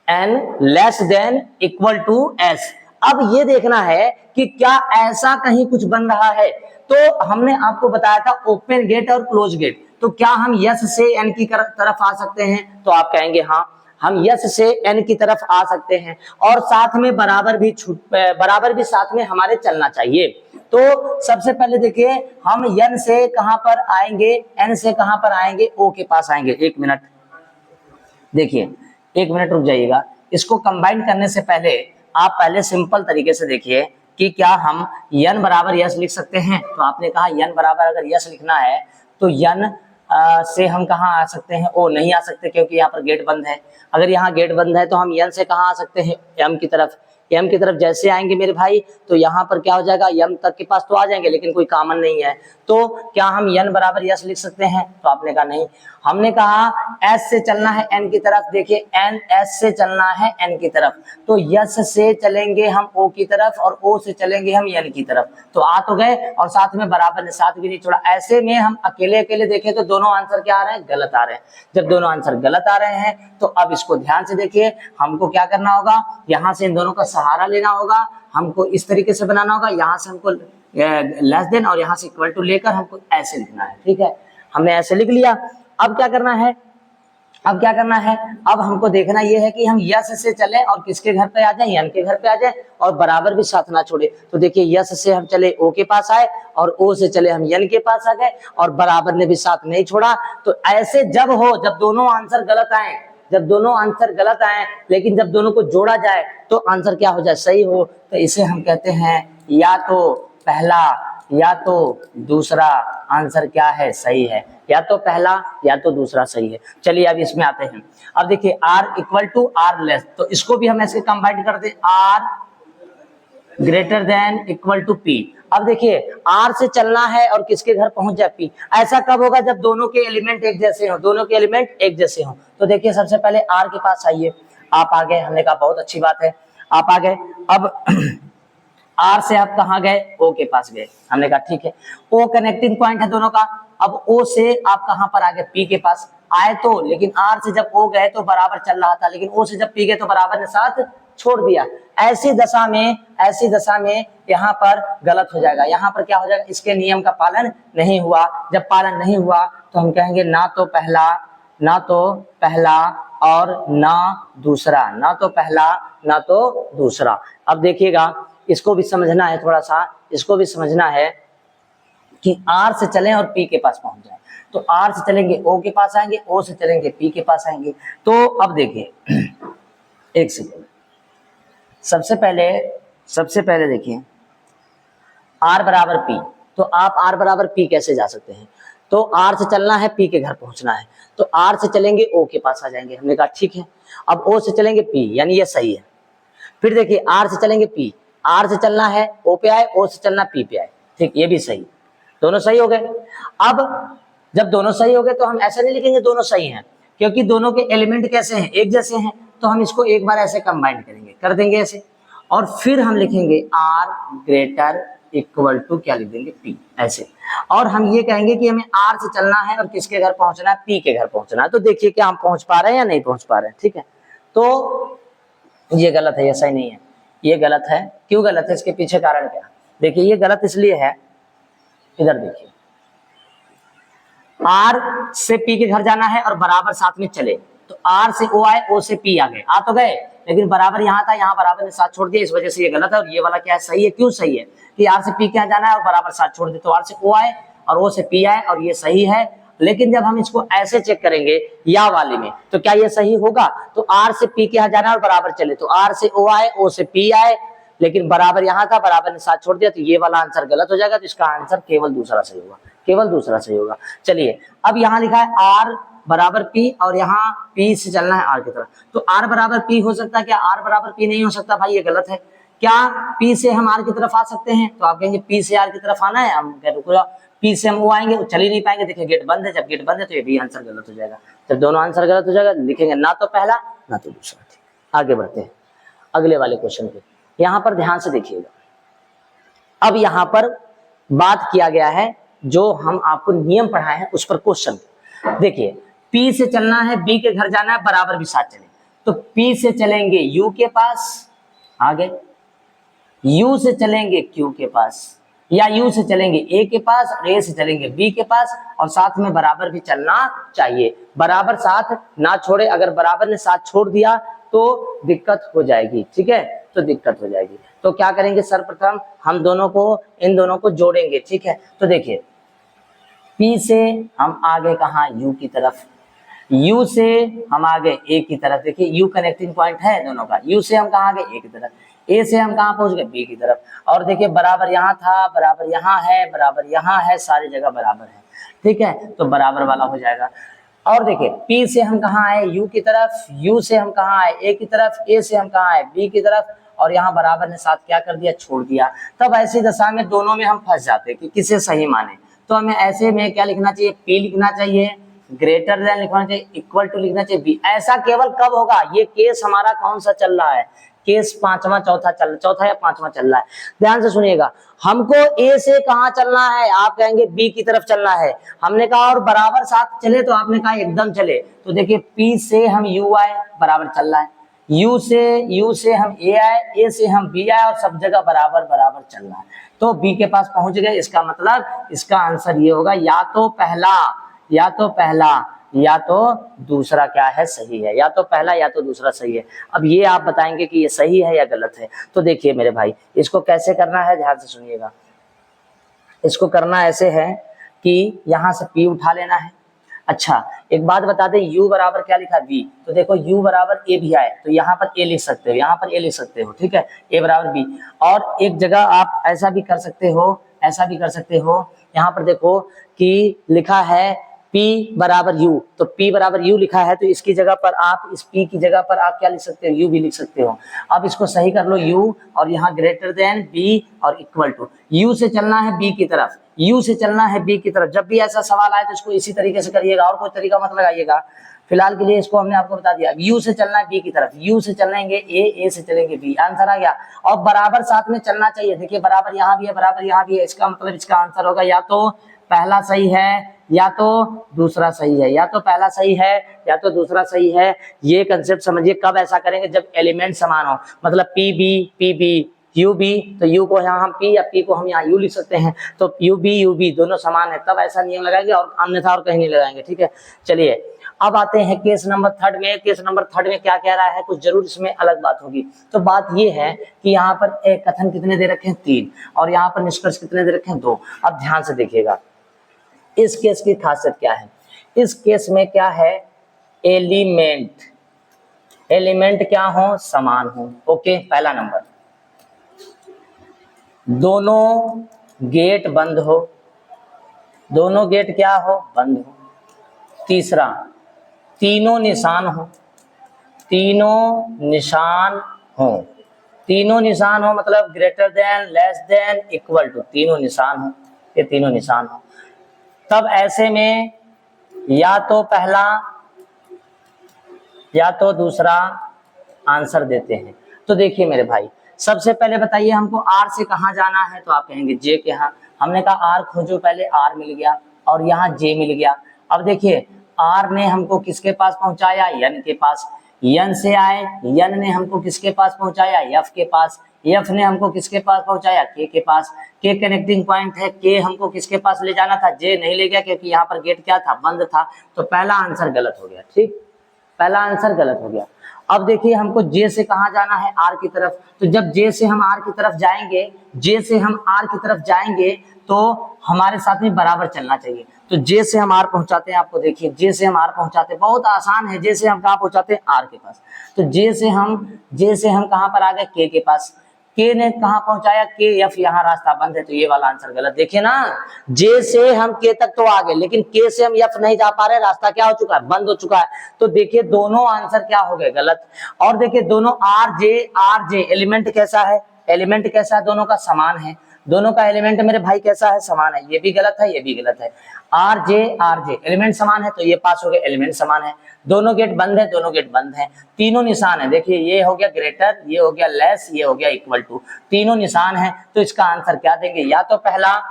n less than equal to s। अब ये देखना है कि क्या ऐसा कहीं कुछ बन रहा है, तो हमने आपको बताया था ओपन गेट और क्लोज गेट, तो क्या हम यस से एन की तरफ आ सकते हैं, तो आप कहेंगे हाँ हम यस से एन की तरफ आ सकते हैं, और साथ में बराबर भी साथ में हमारे चलना चाहिए। तो सबसे पहले देखिए हम n से कहां पर आएंगे, n से कहां पर आएंगे, O के पास आएंगे। 1 मिनट देखिए, 1 मिनट रुक जाइएगा। इसको कंबाइन करने से पहले आप पहले सिंपल तरीके से देखिए कि क्या हम n बराबर यस लिख सकते हैं। तो आपने कहा n बराबर अगर यस लिखना है तो n से हम कहाँ आ सकते हैं, ओ नहीं आ सकते क्योंकि यहाँ पर गेट बंद है। अगर यहाँ गेट बंद है तो हम n से कहाँ आ सकते हैं, m की तरफ। m की तरफ जैसे आएंगे मेरे भाई तो यहाँ पर क्या हो जाएगा, m तक के पास तो आ जाएंगे लेकिन कोई कॉमन नहीं है। तो क्या हम n बराबर यस लिख सकते हैं, तो आपने कहा नहीं। हमने कहा s से चलना है n की तरफ। देखिए n s से चलना है n की तरफ, तो यस से चलेंगे हम o की तरफ और o से चलेंगे हम n की तरफ। तो आ तो गए और साथ में बराबर ने साथ भी नहीं छोड़ा। ऐसे में हम अकेले अकेले देखें तो दोनों आंसर क्या आ रहे हैं, गलत आ रहे हैं। जब दोनों आंसर गलत आ रहे हैं तो अब इसको ध्यान से देखिए, हमको क्या करना होगा, यहाँ से इन दोनों का सहारा लेना होगा। हमको इस तरीके से बनाना होगा, यहाँ से हमको लेस देन और यहाँ से इक्वल टू लेकर हमको ऐसे लिखना है। ठीक है, हमने ऐसे लिख लिया। अब क्या करना है, अब क्या करना है, अब हमको देखना यह है कि हम यस से चले और किसके घर पे आ जाए, n के घर पे आ जाए और बराबर भी साथ ना छोड़े। तो देखिए यस से हम चले o के पास आए और o से चले हम n के पास आ गए और बराबर ने भी साथ नहीं छोड़ा। तो ऐसे जब हो, जब दोनों आंसर गलत आए, जब दोनों आंसर गलत आए लेकिन जब दोनों को जोड़ा जाए तो आंसर क्या हो जाए, सही हो, तो इसे हम कहते हैं या तो पहला या तो दूसरा आंसर क्या है, सही है। या तो पहला या तो दूसरा सही है। चलिए अब इसमें आते हैं। अब देखिए r equal to r less, तो इसको भी हम ऐसे कंबाइन कर दें, r greater than equal to p। अब देखिए r से चलना है और किसके घर पहुंच जाए, p। ऐसा कब होगा, जब दोनों के एलिमेंट एक जैसे हो, दोनों के एलिमेंट एक जैसे हो। तो देखिए सबसे पहले r के पास आइए, आप आ गए, हमने कहा बहुत अच्छी बात है, आप आ गए। अब R से आप कहाँ गए, O के पास गए, हमने कहा ठीक है, O कनेक्टिंग पॉइंट है दोनों का। अब O से आप कहाँ पर आ गए, P के पास आए तो, लेकिन R से जब O गए तो बराबर चल रहा था, लेकिन O से जब P गए तो बराबर ने साथ छोड़ दिया। ऐसी दशा में यहाँ पर गलत हो जाएगा। यहाँ पर क्या हो जाएगा, इसके नियम का पालन नहीं हुआ। जब पालन नहीं हुआ तो हम कहेंगे ना तो पहला और ना दूसरा, ना तो पहला ना तो दूसरा। अब देखिएगा इसको भी समझना है, थोड़ा सा इसको भी समझना है कि R से चलें और P के पास पहुंच जाए। तो R से चलेंगे O के पास आएंगे, O से चलेंगे P के पास आएंगे। तो अब देखिए एक सेकंड, सबसे पहले देखिए R बराबर P, तो आप R बराबर P कैसे जा सकते हैं, तो R से चलना है, P के घर पहुंचना है, तो R से चलेंगे O के पास आ जाएंगे, हमने कहा ठीक है। अब O से चलेंगे P, यानी ये सही है। फिर देखिए R से चलेंगे P, R से चलना है O पे आए, O से चलना P पे आए, ठीक, ये भी सही, दोनों सही हो गए। अब जब दोनों सही हो गए तो हम ऐसा नहीं लिखेंगे दोनों सही हैं, क्योंकि दोनों के एलिमेंट कैसे हैं, एक जैसे हैं। तो हम इसको एक बार ऐसे कंबाइन करेंगे, कर देंगे ऐसे, और फिर हम लिखेंगे R ग्रेटर इक्वल टू क्या लिख देंगे, P, ऐसे। और हम ये कहेंगे कि हमें R से चलना है और किसके घर पहुंचना है, P के घर पहुंचना है। तो देखिए क्या हम पहुंच पा रहे हैं या नहीं पहुंच पा रहे हैं, ठीक है। तो ये गलत है, ऐसा ही नहीं है, ये गलत है। क्यों गलत है, इसके पीछे कारण क्या, देखिए ये गलत इसलिए है, इधर देखिए R से P के घर जाना है और बराबर साथ में चले, तो R से O आए, O से P आ गए, आ तो गए, लेकिन बराबर यहाँ था, यहाँ बराबर ने साथ छोड़ दिया, इस वजह से ये गलत है। और ये वाला क्या है, सही है। क्यों सही है, कि R से P के यहाँ जाना है और बराबर साथ छोड़ दिया, तो R से O आए और O से P आए, और ये सही है। लेकिन जब हम इसको ऐसे चेक करेंगे या वाले में, तो क्या ये सही होगा, तो R से P के यहाँ जाना है और बराबर चले, तो R से O आए, O से P आए, लेकिन बराबर यहाँ था, बराबर ने साथ छोड़ दिया, तो ये वाला आंसर गलत हो जाएगा। तो इसका आंसर केवल दूसरा सही होगा, केवल दूसरा सही होगा। चलिए अब यहाँ लिखा है R बराबर P और यहाँ P से चलना है R की तरफ, तो R बराबर P हो सकता है क्या, R बराबर P नहीं हो सकता भाई, ये गलत है। क्या P से हम R की तरफ आ सकते हैं, तो आप कहेंगे P से R की तरफ आना है, हम कह रुको, P से हम वो आएंगे, वो चल ही नहीं पाएंगे, देखिए गेट बंद है, जब गेट बंद है तो ये भी आंसर गलत हो जाएगा। जब दोनों आंसर गलत हो जाएगा लिखेंगे ना तो पहला ना तो दूसरा। ठीक, आगे बढ़ते हैं अगले वाले क्वेश्चन पे। यहाँ पर ध्यान से देखिएगा, अब यहाँ पर बात किया गया है जो हम आपको नियम पढ़ाए हैं उस पर क्वेश्चन। देखिए P से चलना है, B के घर जाना है, बराबर भी साथ चले, तो P से चलेंगे U के पास, आगे U से चलेंगे Q के पास, या U से चलेंगे A के पास और A से चलेंगे B के पास, और साथ में बराबर भी चलना चाहिए, बराबर साथ ना छोड़े। अगर बराबर ने साथ छोड़ दिया तो दिक्कत हो जाएगी, ठीक है, तो दिक्कत हो जाएगी। तो क्या करेंगे, सर्वप्रथम हम दोनों को, इन दोनों को जोड़ेंगे, ठीक है। तो देखिए P से हम आगे कहाँ, U की तरफ, U से हम आगे A की तरफ, देखिए U कनेक्टिंग पॉइंट है दोनों का, U से हम कहाँ आगे A की तरफ, A से हम कहाँ पहुंच गए B की तरफ, और देखिए बराबर यहाँ था, बराबर यहाँ है, बराबर यहाँ है, सारी जगह बराबर है, ठीक है, तो बराबर वाला हो जाएगा। और देखिए P से हम कहाँ आए U की तरफ, U से हम कहाँ आए A की तरफ, A से हम कहाँ आए B की तरफ, और यहाँ बराबर ने साथ क्या कर दिया, छोड़ दिया। तब ऐसी दशा में दोनों में हम फंस जाते कि किसे सही माने, तो हमें ऐसे में क्या लिखना चाहिए, P लिखना चाहिए, ग्रेटर देन लिखना चाहिए, इक्वल टू लिखना चाहिए B। ऐसा केवल कब होगा, ये केस हमारा कौन सा चल रहा है, केस पांचवा चौथा या पांचवा चल रहा है। ध्यान से सुनिएगा, हमको A से कहाँ चलना है, आप कहेंगे B की तरफ चलना है, हमने कहा और बराबर साथ चले, तो आपने कहा एकदम चले। तो देखिए P से हम U आए, बराबर चल रहा है, U से हम A आए, A से हम B आए, और सब जगह बराबर बराबर चल रहा है, तो B के पास पहुंच गए। इसका मतलब इसका आंसर ये होगा, या तो पहला या तो दूसरा क्या है, सही है, या तो पहला या तो दूसरा सही है। अब ये आप बताएंगे कि ये सही है या गलत है। तो देखिए मेरे भाई, इसको कैसे करना है, ध्यान से सुनिएगा। इसको करना ऐसे है कि यहां से P उठा लेना है। अच्छा एक बात बता दें, U बराबर क्या लिखा, B, तो देखो U बराबर A भी आए, तो यहाँ पर A लिख सकते हो, यहाँ पर A लिख सकते हो, ठीक है, A बराबर B। और एक जगह आप ऐसा भी कर सकते हो, ऐसा भी कर सकते हो, यहाँ पर देखो कि लिखा है P बराबर U, तो P बराबर U लिखा है, तो इसकी जगह पर आप, इस P की जगह पर आप क्या लिख सकते हो, U भी लिख सकते हो। अब इसको सही कर लो, U और यहाँ ग्रेटर देन B और इक्वल टू, U से चलना है B की तरफ, U से चलना है B की तरफ। जब भी ऐसा सवाल आए तो इसको इसी तरीके से करिएगा, और कोई तरीका मत लगाइएगा। फिलहाल के लिए इसको हमने आपको बता दिया, U से चलना है B की तरफ, U से चलेंगे A से चलेंगे B, आंसर आ गया। और बराबर साथ में चलना चाहिए, देखिए बराबर यहाँ भी है, बराबर यहाँ भी है, इसका मतलब इसका आंसर होगा या तो पहला सही है या तो दूसरा सही है, या तो पहला सही है या तो दूसरा सही है। ये कंसेप्ट समझिए, कब ऐसा करेंगे, जब एलिमेंट समान हो, मतलब पी बी, तो यू को यहाँ हम P या P को हम यहाँ U लिख सकते हैं, तो यू बी दोनों समान है, तब ऐसा नियम लगाएंगे, और अन्यथा और कहीं नहीं लगाएंगे, ठीक है। चलिए अब आते हैं केस नंबर थर्ड में। केस नंबर थर्ड में क्या कह रहा है, कुछ जरूर इसमें अलग बात होगी। तो बात ये है कि यहाँ पर एक कथन कितने दे रखे हैं, 3, और यहाँ पर निष्कर्ष कितने दे रखे हैं, 2। अब ध्यान से देखिएगा, इस केस की खासियत क्या है, इस केस में क्या है, एलिमेंट क्या हो, समान हो, ओके। पहला नंबर, दोनों गेट बंद हो, दोनों गेट क्या हो, बंद हो। तीसरा, तीनों निशान हो, तीनों निशान हो मतलब greater than, less than, equal to, तीनों निशान हो, ये तीनों निशान हो। तब ऐसे में या तो पहला या तो दूसरा आंसर देते हैं। तो देखिए मेरे भाई, सबसे पहले बताइए हमको R से कहाँ जाना है, तो आप कहेंगे J के यहाँ। हमने कहा R खोजो, पहले R मिल गया और यहाँ J मिल गया। अब देखिए R ने हमको किसके पास पहुंचाया, N के पास। N से आए, N ने हमको किसके पास पहुंचाया, F के पास। F ने हमको किसके पास पहुंचाया, K के पास। K कनेक्टिंग पॉइंट है, K हमको किसके पास ले जाना था, J नहीं ले गया क्योंकि यहाँ पर गेट क्या था, बंद था। तो पहला आंसर गलत हो गया, ठीक, पहला आंसर गलत हो गया। अब देखिए हमको J से कहाँ जाना है, R की तरफ। तो जब J से हम R की तरफ जाएंगे, तो हमारे साथ में बराबर चलना चाहिए। तो J से हम R पहुंचाते हैं, आपको देखिए J से हम R पहुंचाते हैं, बहुत आसान है। J से हम कहाँ पहुंचाते हैं, R के पास। तो J से हम कहाँ पर आ गए, K के पास। K ने कहाँ पहुंचाया, K, F, यहाँ रास्ता बंद है, तो ये वाला आंसर गलत। देखिए ना, J से हम K तक तो आ गए, लेकिन K से हम F नहीं जा पा रहे, रास्ता क्या हो चुका है, बंद हो चुका है। तो देखिए दोनों आंसर क्या हो गए, गलत। और देखिए दोनों RJ एलिमेंट कैसा है, दोनों का समान है। दोनों का एलिमेंट मेरे भाई कैसा है, समान है। ये भी गलत है, ये भी गलत है। RJ एलिमेंट समान है, तो ये पास हो गए, एलिमेंट समान है। दोनों गेट बंद है, दोनों गेट बंद है। तीनों निशान है, देखिए ये हो गया ग्रेटर, ये हो गया लेस, ये हो गया इक्वल टू। तीनों निशान है, तो इसका आंसर क्या देंगे, या तो पहला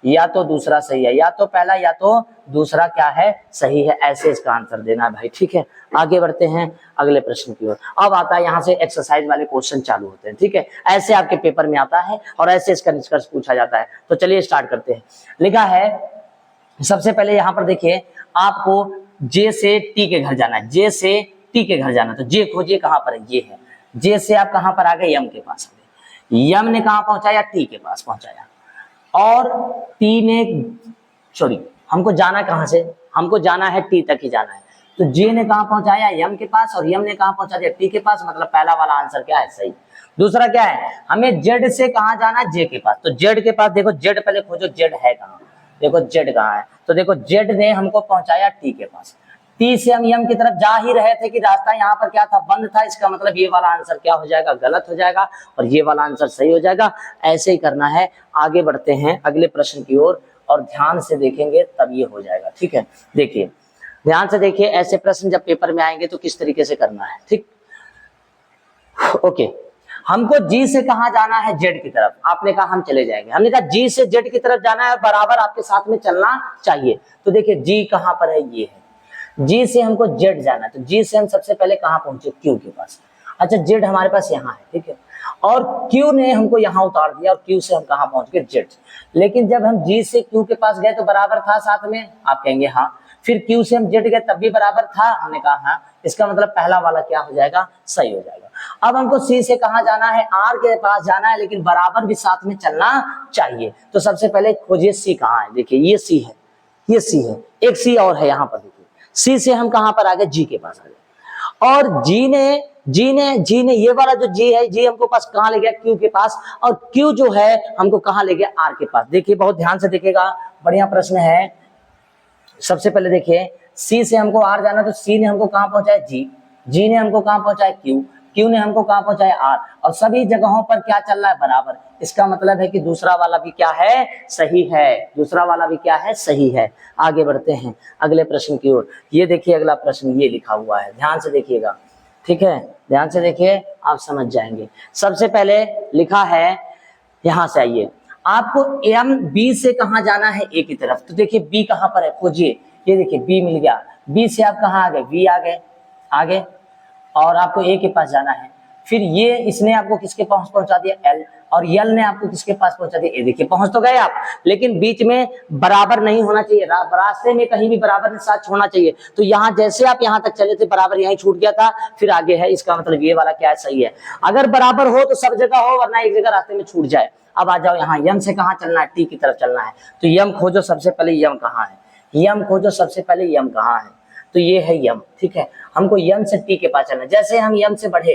या तो दूसरा सही है, या तो पहला या तो दूसरा क्या है, सही है। ऐसे इसका आंसर देना है भाई, ठीक है। आगे बढ़ते हैं अगले प्रश्न की ओर। अब आता है यहाँ से एक्सरसाइज वाले क्वेश्चन चालू होते हैं, ठीक है। ऐसे आपके पेपर में आता है और ऐसे इसका निष्कर्ष पूछा जाता है। तो चलिए स्टार्ट करते हैं। लिखा है सबसे पहले यहाँ पर देखिए, आपको J से T के घर जाना है, J से T के घर जाना। तो J खोजिए कहाँ पर है, ये है। जे से आप कहां पर आ गए, यम के पास आ गए। यम ने कहां पहुंचाया, टी के पास पहुंचाया, और टी ने, सॉरी हमको जाना कहां से, हमको जाना है टी तक ही जाना है, तो जे ने कहां पहुंचाया, यम के पास, और यम ने कहां पहुंचा दिया, टी के पास। मतलब पहला वाला आंसर क्या है, सही। दूसरा क्या है, हमें जेड से कहां जाना है, जे के पास, तो जेड के पास देखो, जेड पहले खोजो, जेड है कहां, देखो जेड कहां है, तो देखो जेड ने हमको पहुंचाया टी के पास। टी से हम यम की तरफ जा ही रहे थे कि रास्ता यहाँ पर क्या था, बंद था, इसका मतलब ये वाला आंसर क्या हो जाएगा, गलत हो जाएगा, और ये वाला आंसर सही हो जाएगा। ऐसे ही करना है। आगे बढ़ते हैं अगले प्रश्न की ओर, और ध्यान से देखेंगे तब ये हो जाएगा, ठीक है। देखिए ध्यान से देखिए, ऐसे प्रश्न जब पेपर में आएंगे तो किस तरीके से करना है, ठीक। ओके, हमको जी से कहां जाना है, जेड की तरफ। आपने कहा हम चले जाएंगे, हमने कहा जी से जेड की तरफ जाना है, बराबर आपके साथ में चलना चाहिए। तो देखिए जी कहां पर है, ये है, जी से हमको जेड जाना है, तो जी से हम सबसे पहले कहां पहुंचे, क्यू के पास। अच्छा जेड हमारे पास यहाँ है, ठीक है, और क्यू ने हमको यहाँ उतार दिया, और क्यू से हम कहां पहुंच गए, जेड। लेकिन जब हम जी से क्यू के पास गए तो बराबर था साथ में, आप कहेंगे हाँ। फिर क्यू से हम जेड गए तब भी बराबर था, हमने कहा हाँ। इसका मतलब पहला वाला क्या हो जाएगा, सही हो जाएगा। अब हमको सी से कहां जाना है, आर के पास जाना है, लेकिन बराबर भी साथ में चलना चाहिए। तो सबसे पहले खोजिए सी कहां है, देखिए ये सी है, ये सी है, एक सी और है यहाँ पर, देखिए सी से हम कहां पर आ गए, जी के पास आ गए, और जी ने ये वाला जो जी है, जी हमको पास कहां ले गया, क्यू के पास, और क्यू जो है हमको कहां ले गया, आर के पास। देखिए बहुत ध्यान से देखिएगा, बढ़िया प्रश्न है। सबसे पहले देखिए सी से हमको आर जाना, तो सी ने हमको कहां पहुंचाया, जी ने हमको कहां पहुंचाया, क्यू ने हमको कहां पहुंचाया, आर, और सभी जगहों पर क्या चल रहा है, बराबर। इसका मतलब है कि दूसरा वाला भी क्या है, सही है, दूसरा वाला भी क्या है, सही है। आगे बढ़ते हैं अगले प्रश्न की ओर। ये देखिए अगला प्रश्न ये लिखा हुआ है, ध्यान से देखिएगा, ठीक है, ध्यान से देखिए, आप समझ जाएंगे। सबसे पहले लिखा है, यहां से आइए, आपको एम बी से कहां जाना है, ए की तरफ। तो देखिए बी कहां पर है, खोजिए। ये देखिए बी मिल गया, बी से आप कहां आ गए, बी आ गए, आगे, और आपको ए के पास जाना है। फिर ये इसने आपको किसके पास पहुंचा दिया, एल, और यल ने आपको किसके पास पहुंचा दिया, ए। देखिए पहुंच तो गए आप, लेकिन बीच में बराबर नहीं होना चाहिए, रास्ते में कहीं भी बराबर साथ छोड़ना चाहिए। तो यहाँ जैसे आप यहाँ तक चले थे, बराबर यहीं छूट गया था, फिर आगे है, इसका मतलब ये वाला क्या है, सही है। अगर बराबर हो तो सब जगह हो, वरना एक जगह रास्ते में छूट जाए। अब आ जाओ यहाँ, यम से कहां चलना है, टी की तरफ चलना है, तो यम खोजो सबसे पहले, यम कहां है, यम खोजो सबसे पहले, यम कहां है, तो ये है यम, ठीक है। हमको यम से टी के पास चलना, जैसे हम यम से बढ़े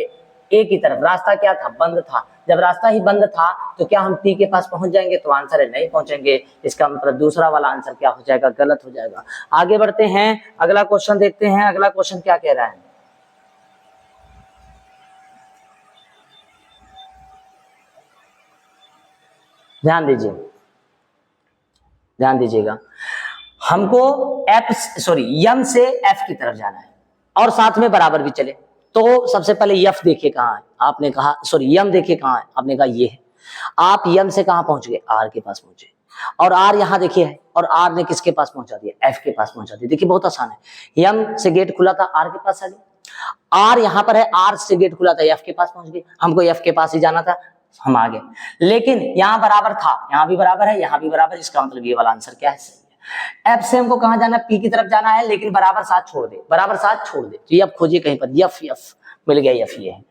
ए की तरफ, रास्ता क्या था, बंद था। जब रास्ता ही बंद था तो क्या हम टी के पास पहुंच जाएंगे, तो आंसर है नहीं पहुंचेंगे। इसका मतलब दूसरा वाला आंसर क्या हो जाएगा, गलत हो जाएगा। आगे बढ़ते हैं, अगला क्वेश्चन देखते हैं, अगला क्वेश्चन क्या कह रहा है, ध्यान दीजिए, ध्यान दीजिएगा। हमको यम से एफ की तरफ जाना है, और साथ में बराबर भी चले। तो सबसे पहले यफ देखिए कहां है, आपने कहा, यम देखिए कहां है, आपने कहा ये है। आप यम से कहां पहुंच गए, आर के पास पहुंचे, और आर यहां देखिए है, और आर ने किसके पास पहुंचा दिया, एफ के पास पहुंचा दिया। देखिए बहुत आसान है, यम से गेट खुला था, आर के पास आ गए, आर यहां पर है, आर से गेट खुला था, एफ के पास पहुंच गए, हमको एफ के पास ही जाना था, हम आ गए। लेकिन यहाँ बराबर था, यहाँ भी बराबर है, यहाँ भी बराबर, इसका मतलब ये वाला आंसर क्या है, सही है। एफ से हमको कहां जाना है, पी की तरफ जाना है, लेकिन बराबर साथ छोड़ दे, बराबर साथ छोड़ दे, तो यफ खोजिए कहीं पर, यफ, यफ मिल गया, यफ ये है।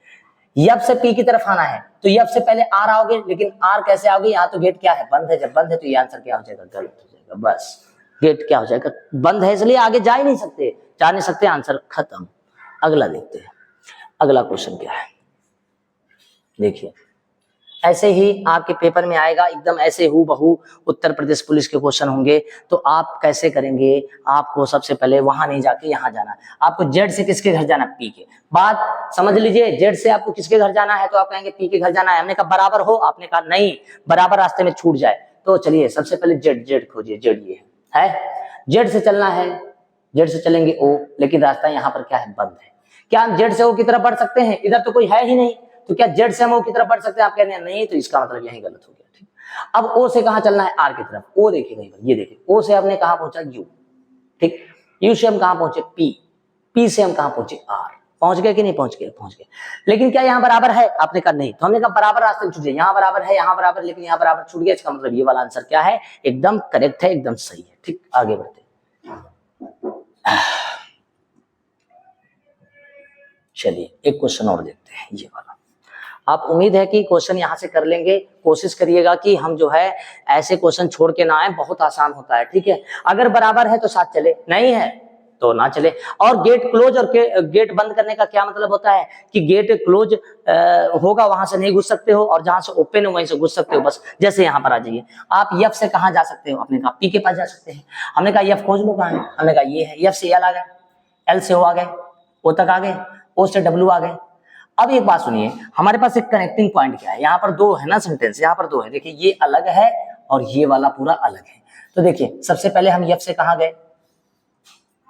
यफ से पी की तरफ आना है, तो यफ से पहले आर आओगे, लेकिन आर कैसे आओगे, यहाँ तो गेट क्या है, बंद है, जब बंद है तो ये आंसर क्या हो जाएगा, गलत हो जाएगा। बस गेट क्या हो जाएगा, बंद है, इसलिए आगे जा ही नहीं सकते, जा नहीं सकते, आंसर खत्म। अगला देखते हैं, अगला क्वेश्चन क्या है, देखिए ऐसे ही आपके पेपर में आएगा, एकदम ऐसे हूबहू उत्तर प्रदेश पुलिस के क्वेश्चन होंगे। तो आप कैसे करेंगे, आपको सबसे पहले वहां नहीं जाके यहाँ जाना है। आपको जेड से किसके घर जाना, पी के। बात समझ लीजिए, जेड से आपको किसके घर जाना है, तो आप कहेंगे पी के घर जाना है। हमने कहा बराबर हो, आपने कहा नहीं, बराबर रास्ते में छूट जाए। तो चलिए सबसे पहले जेड, जेड खोजिए, जेड ये है, जेड से चलना है, जेड से चलेंगे ओ, लेकिन रास्ता यहाँ पर क्या है, बंद है। क्या हम जेड से ओ की तरफ बढ़ सकते हैं, इधर तो कोई है ही नहीं, तो क्या जेड से हम ओ की तरफ बढ़ सकते हैं, आप कहते हैं नहीं, तो इसका मतलब यही गलत हो गया, ठीक। अब ओ से कहां चलना है, आर की तरफ। ओ देखिए कहीं पर, ये देखिए, ओ से हमने कहां पहुंचा, यू, ठीक। यू से हम कहां पहुंचे, पी, पी से हम कहां पहुंचे, आर। पहुंच गए कि नहीं पहुंच गए, पहुंच गए। लेकिन क्या यहाँ बराबर है, आपने कहा नहीं, तो हमने कहा बराबर रास्ते में छूट जाए, यहाँ बराबर है, यहाँ बराबर, लेकिन यहाँ बराबर छूट गया, इसका मतलब ये वाला आंसर क्या है, एकदम करेक्ट है, एकदम सही है, ठीक। आगे बढ़ते, चलिए एक क्वेश्चन और देखते हैं, ये वाला। आप उम्मीद है कि क्वेश्चन यहाँ से कर लेंगे। कोशिश करिएगा कि हम जो है ऐसे क्वेश्चन छोड़ के ना आए, बहुत आसान होता है, ठीक है। अगर बराबर है तो साथ चले, नहीं है तो ना चले। और गेट क्लोज और गेट बंद करने का क्या मतलब होता है कि गेट क्लोज होगा वहां से नहीं घुस सकते हो, और जहां से ओपन है वहीं से घुस सकते हो। बस जैसे यहाँ पर आ जाइए, आप एफ से कहाँ जा सकते हो, आपने कहा पी के पास जा सकते हैं। हमने कहा एफ खोज लो कहाँ है, हमने कहा ये है, एफ से एल आ गए, एल से ओ आ गए, ओ तक आ गए, ओ से डब्ल्यू आ गए। अब एक बात सुनिए, हमारे पास एक कनेक्टिंग पॉइंट क्या है, यहाँ पर दो है ना सेंटेंस, यहाँ पर दो है। देखिए ये अलग है और ये वाला पूरा अलग है। तो देखिए सबसे पहले हम एफ से कहाँ गए,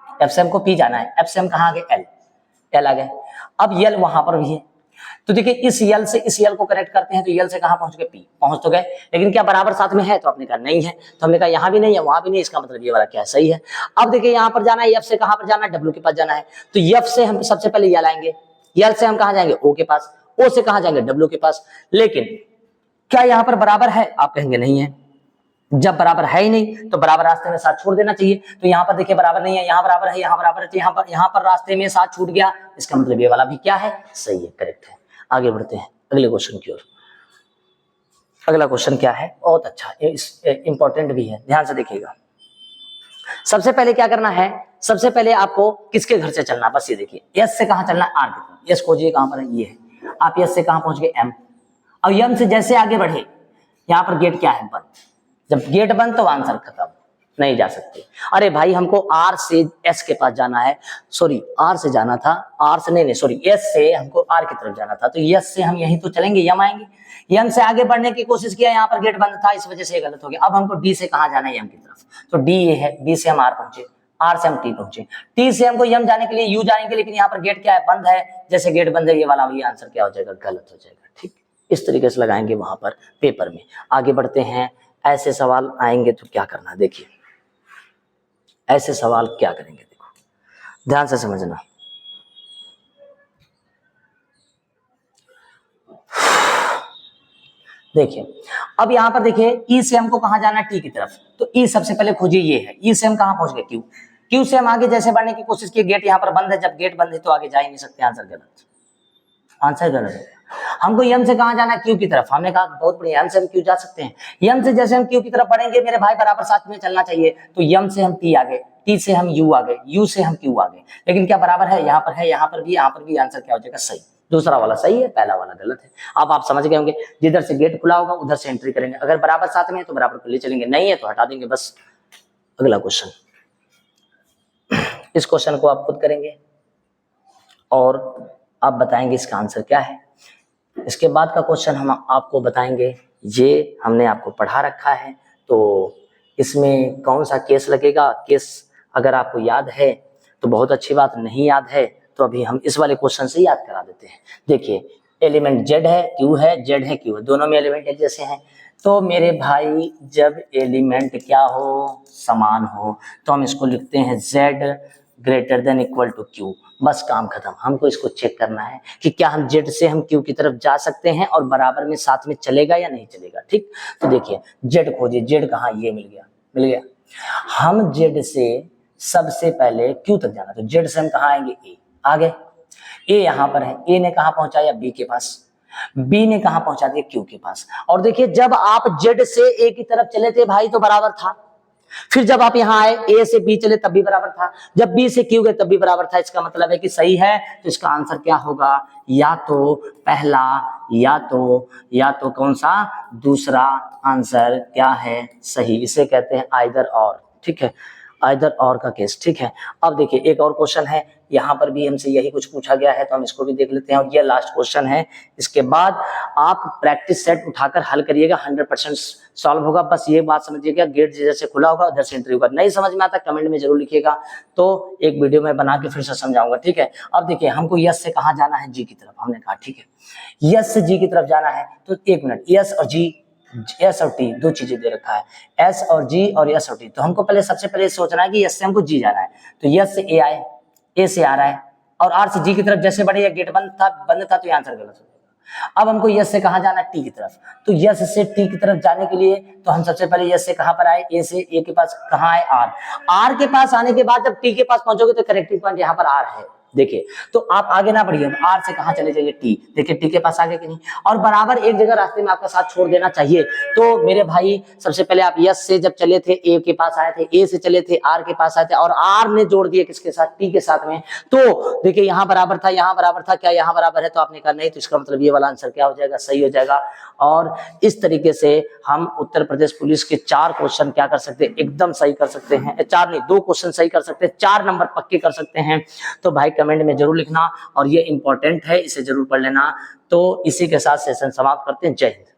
एफ से हमको पी जाना है, एफ से हम कहाँ गए, एल, एल आ गए। अब यल वहां पर भी है, तो देखिए इस यल से इस यल को कनेक्ट करते हैं, तो यल से कहाँ पहुंच गए, पी, पहुंच तो गए। लेकिन क्या बराबर साथ में है, तो आपने कहा नहीं है, तो हमने कहा यहाँ भी नहीं है वहां भी नहीं, इसका मतलब ये वाला क्या है, सही है। अब देखिए यहाँ पर जाना है, एफ से कहाँ पर जाना है, डब्ल्यू के पास जाना है। तो एफ से हम सबसे पहले यल आएंगे, यल से हम कहाँ जाएंगे, ओ के पास, ओ से कहाँ जाएंगे, डब्ल्यू के पास। लेकिन क्या यहाँ पर बराबर है, आप कहेंगे नहीं है। जब बराबर है ही नहीं तो बराबर रास्ते में साथ छोड़ देना चाहिए। तो यहाँ पर देखिए बराबर नहीं है, यहाँ बराबर है, यहाँ बराबर है, तो यहाँ पर रास्ते में साथ छूट गया, इसका मतलब ये वाला भी क्या है, सही है, करेक्ट है। आगे बढ़ते हैं अगले क्वेश्चन की ओर। अगला क्वेश्चन क्या है, बहुत अच्छा, इंपॉर्टेंट भी है, ध्यान से देखिएगा। सबसे पहले क्या करना है, सबसे पहले आपको किसके घर से चलना, बस ये देखिए, एस से कहां चलना, आर की तरफ। एस खोजिए कहां पर है, ये है। आप एस से कहां पहुंच गए, एम। और एम से जैसे आगे बढ़े, यहां पर गेट क्या है, बंद। जब गेट बंद तो आंसर खत्म, नहीं जा सकते। अरे भाई हमको आर से एस के पास जाना है, सॉरी आर से जाना था, आर से नहीं सॉरी एस से हमको आर की तरफ जाना था, तो एस से हम यहीं तो चलेंगे, यम आएंगे। यम से आगे बढ़ने की कोशिश किया, यहाँ पर गेट बंद था, इस वजह से गलत हो गया। अब हमको डी से कहाँ जाना है, यम की तरफ, तो डी ये है, डी से हम आर पहुंचे, आर से हम टी पहुंचे, टी से हमको यम जाने के लिए यू जाएंगे, लेकिन यहाँ पर गेट क्या है, बंद है। जैसे गेट बंद है, ये वाला भी आंसर क्या हो जाएगा, गलत हो जाएगा, ठीक। इस तरीके से लगाएंगे वहां पर पेपर में। आगे बढ़ते हैं, ऐसे सवाल आएंगे तो क्या करना, देखिए ऐसे सवाल क्या करेंगे, देखो ध्यान से समझना। देखिए अब यहां पर देखिए, ई से हमको कहां जाना है, टी की तरफ, तो ई सबसे पहले खोजिए, ये है। ई से हम कहां पहुंच गए, क्यू। क्यू से हम आगे जैसे बढ़ने की कोशिश की, गेट यहां पर बंद है, जब गेट बंद है तो आगे जा ही नहीं सकते, आंसर गलत, आंसर गलत है। हमको यम से कहां जाना है, क्यू की तरफ। हमने कहा बहुत बढ़िया, यम से हम क्यू जा सकते हैं। यम से जैसे हम क्यू की तरफ बढ़ेंगे मेरे भाई, बराबर साथ में चलना चाहिए, तो यम से हम टी आ गए, टी से हम यू आ गए, यू से हम क्यू आ गए। लेकिन क्या बराबर है, यहाँ पर है, यहाँ पर भी, यहाँ पर भी, आंसर क्या हो जाएगा, सही। दूसरा वाला सही है, पहला वाला गलत है। अब आप समझ गए होंगे, जिधर से गेट खुला होगा उधर से एंट्री करेंगे, अगर बराबर साथ में है तो बराबर को ले चलेंगे, नहीं है तो हटा देंगे, बस। अगला क्वेश्चन, इस क्वेश्चन को आप खुद करेंगे और आप बताएंगे इसका आंसर क्या है। इसके बाद का क्वेश्चन हम आपको बताएंगे, ये हमने आपको पढ़ा रखा है, तो इसमें कौन सा केस लगेगा, केस अगर आपको याद है तो बहुत अच्छी बात, नहीं याद है तो अभी हम इस वाले क्वेश्चन से याद करा देते हैं। देखिए एलिमेंट जेड है, क्यू है, जेड है, क्यू है, दोनों में एलिमेंट एक जैसे हैं। तो मेरे भाई जब एलिमेंट क्या हो, समान हो, तो हम इसको लिखते हैं Z greater than equal to Q, बस काम खत्म। हमको इसको चेक करना है कि क्या हम जेड से हम क्यू की तरफ जा सकते हैं और बराबर में साथ में चलेगा या नहीं चलेगा, ठीक। तो देखिए जेड खोजिए, जेड कहाँ, ये मिल गया, मिल गया। हम जेड से सबसे पहले क्यू तक जाना, तो जेड से हम कहाँ आएंगे, ए, आगे ए यहाँ पर है, ए ने कहाँ पहुंचाया, बी के पास, बी ने कहाँ पहुंचा दिया, क्यू के पास। और देखिए जब आप जेड से ए की तरफ चले थे भाई तो बराबर था, फिर जब आप यहाँ आए ए से बी चले तब भी बराबर था, जब बी से क्यू गए तब भी बराबर था। इसका मतलब है कि सही है, तो इसका आंसर क्या होगा, या तो पहला या तो कौन सा, दूसरा आंसर क्या है, सही। इसे कहते हैं आइदर और, ठीक है, आइदर और का केस, ठीक है। अब देखिए एक और क्वेश्चन है, यहाँ पर भी हमसे यही कुछ पूछा गया है, तो हम इसको भी देख लेते हैं, और ये लास्ट क्वेश्चन है। इसके बाद आप प्रैक्टिस सेट उठाकर हल करिएगा, 100% सॉल्व होगा। बस ये बात समझिएगा, गेट जैसे खुला होगा उधर से एंट्री होगा। नहीं समझ में आता कमेंट में जरूर लिखिएगा, तो एक वीडियो में बना के फिर से समझाऊंगा, ठीक है। अब देखिए हमको यस से कहाँ जाना है, जी की तरफ। हमने कहा ठीक है यस से जी की तरफ जाना है, तो एक मिनट, यस और जी, एस और टी दो चीजें दे रखा है, एस और जी और एस और टी। तो हमको पहले सबसे पहले सोचना है कि एस से हमको जी जाना है, तो यस से ए आए, ए से आ रहा है, और आर से जी की तरफ जैसे बढ़े, या गेट बंद था तो ये आंसर गलत हो जाएगा। अब हमको यस से कहाँ जाना है, टी की तरफ, तो यस से टी की तरफ जाने के लिए तो हम सबसे पहले यस से कहाँ पर आए, ए से ए के पास कहाँ आए, आर। आर के पास आने के बाद जब टी के पास पहुंचोगे तो करेक्टिव पॉइंट यहाँ पर आर है, देखिए, तो आप आगे ना बढ़िए, आर से कहाँ चले जाइए, टी। देखिए टी के पास आगे कि नहीं, और बराबर एक जगह रास्ते में आपका साथ छोड़ देना चाहिए। तो मेरे भाई सबसे पहले आप यस से जब चले थे ए के पास आए थे, ए से चले थे आर के पास आए थे, और आर ने जोड़ दिए किसके साथ, टी के साथ में। तो देखिए यहाँ बराबर था, यहाँ बराबर था, क्या यहाँ बराबर है, तो आपने कहा नहीं, तो इसका मतलब ये वाला आंसर क्या हो जाएगा, सही हो जाएगा। और इस तरीके से हम उत्तर प्रदेश पुलिस के 4 क्वेश्चन क्या कर सकते हैं, एकदम सही कर सकते हैं। 4 नहीं, 2 क्वेश्चन सही कर सकते हैं, 4 नंबर पक्के कर सकते हैं। तो भाई कमेंट में जरूर लिखना, और ये इंपॉर्टेंट है, इसे जरूर पढ़ लेना। तो इसी के साथ सेशन समाप्त करते हैं। जय हिंद।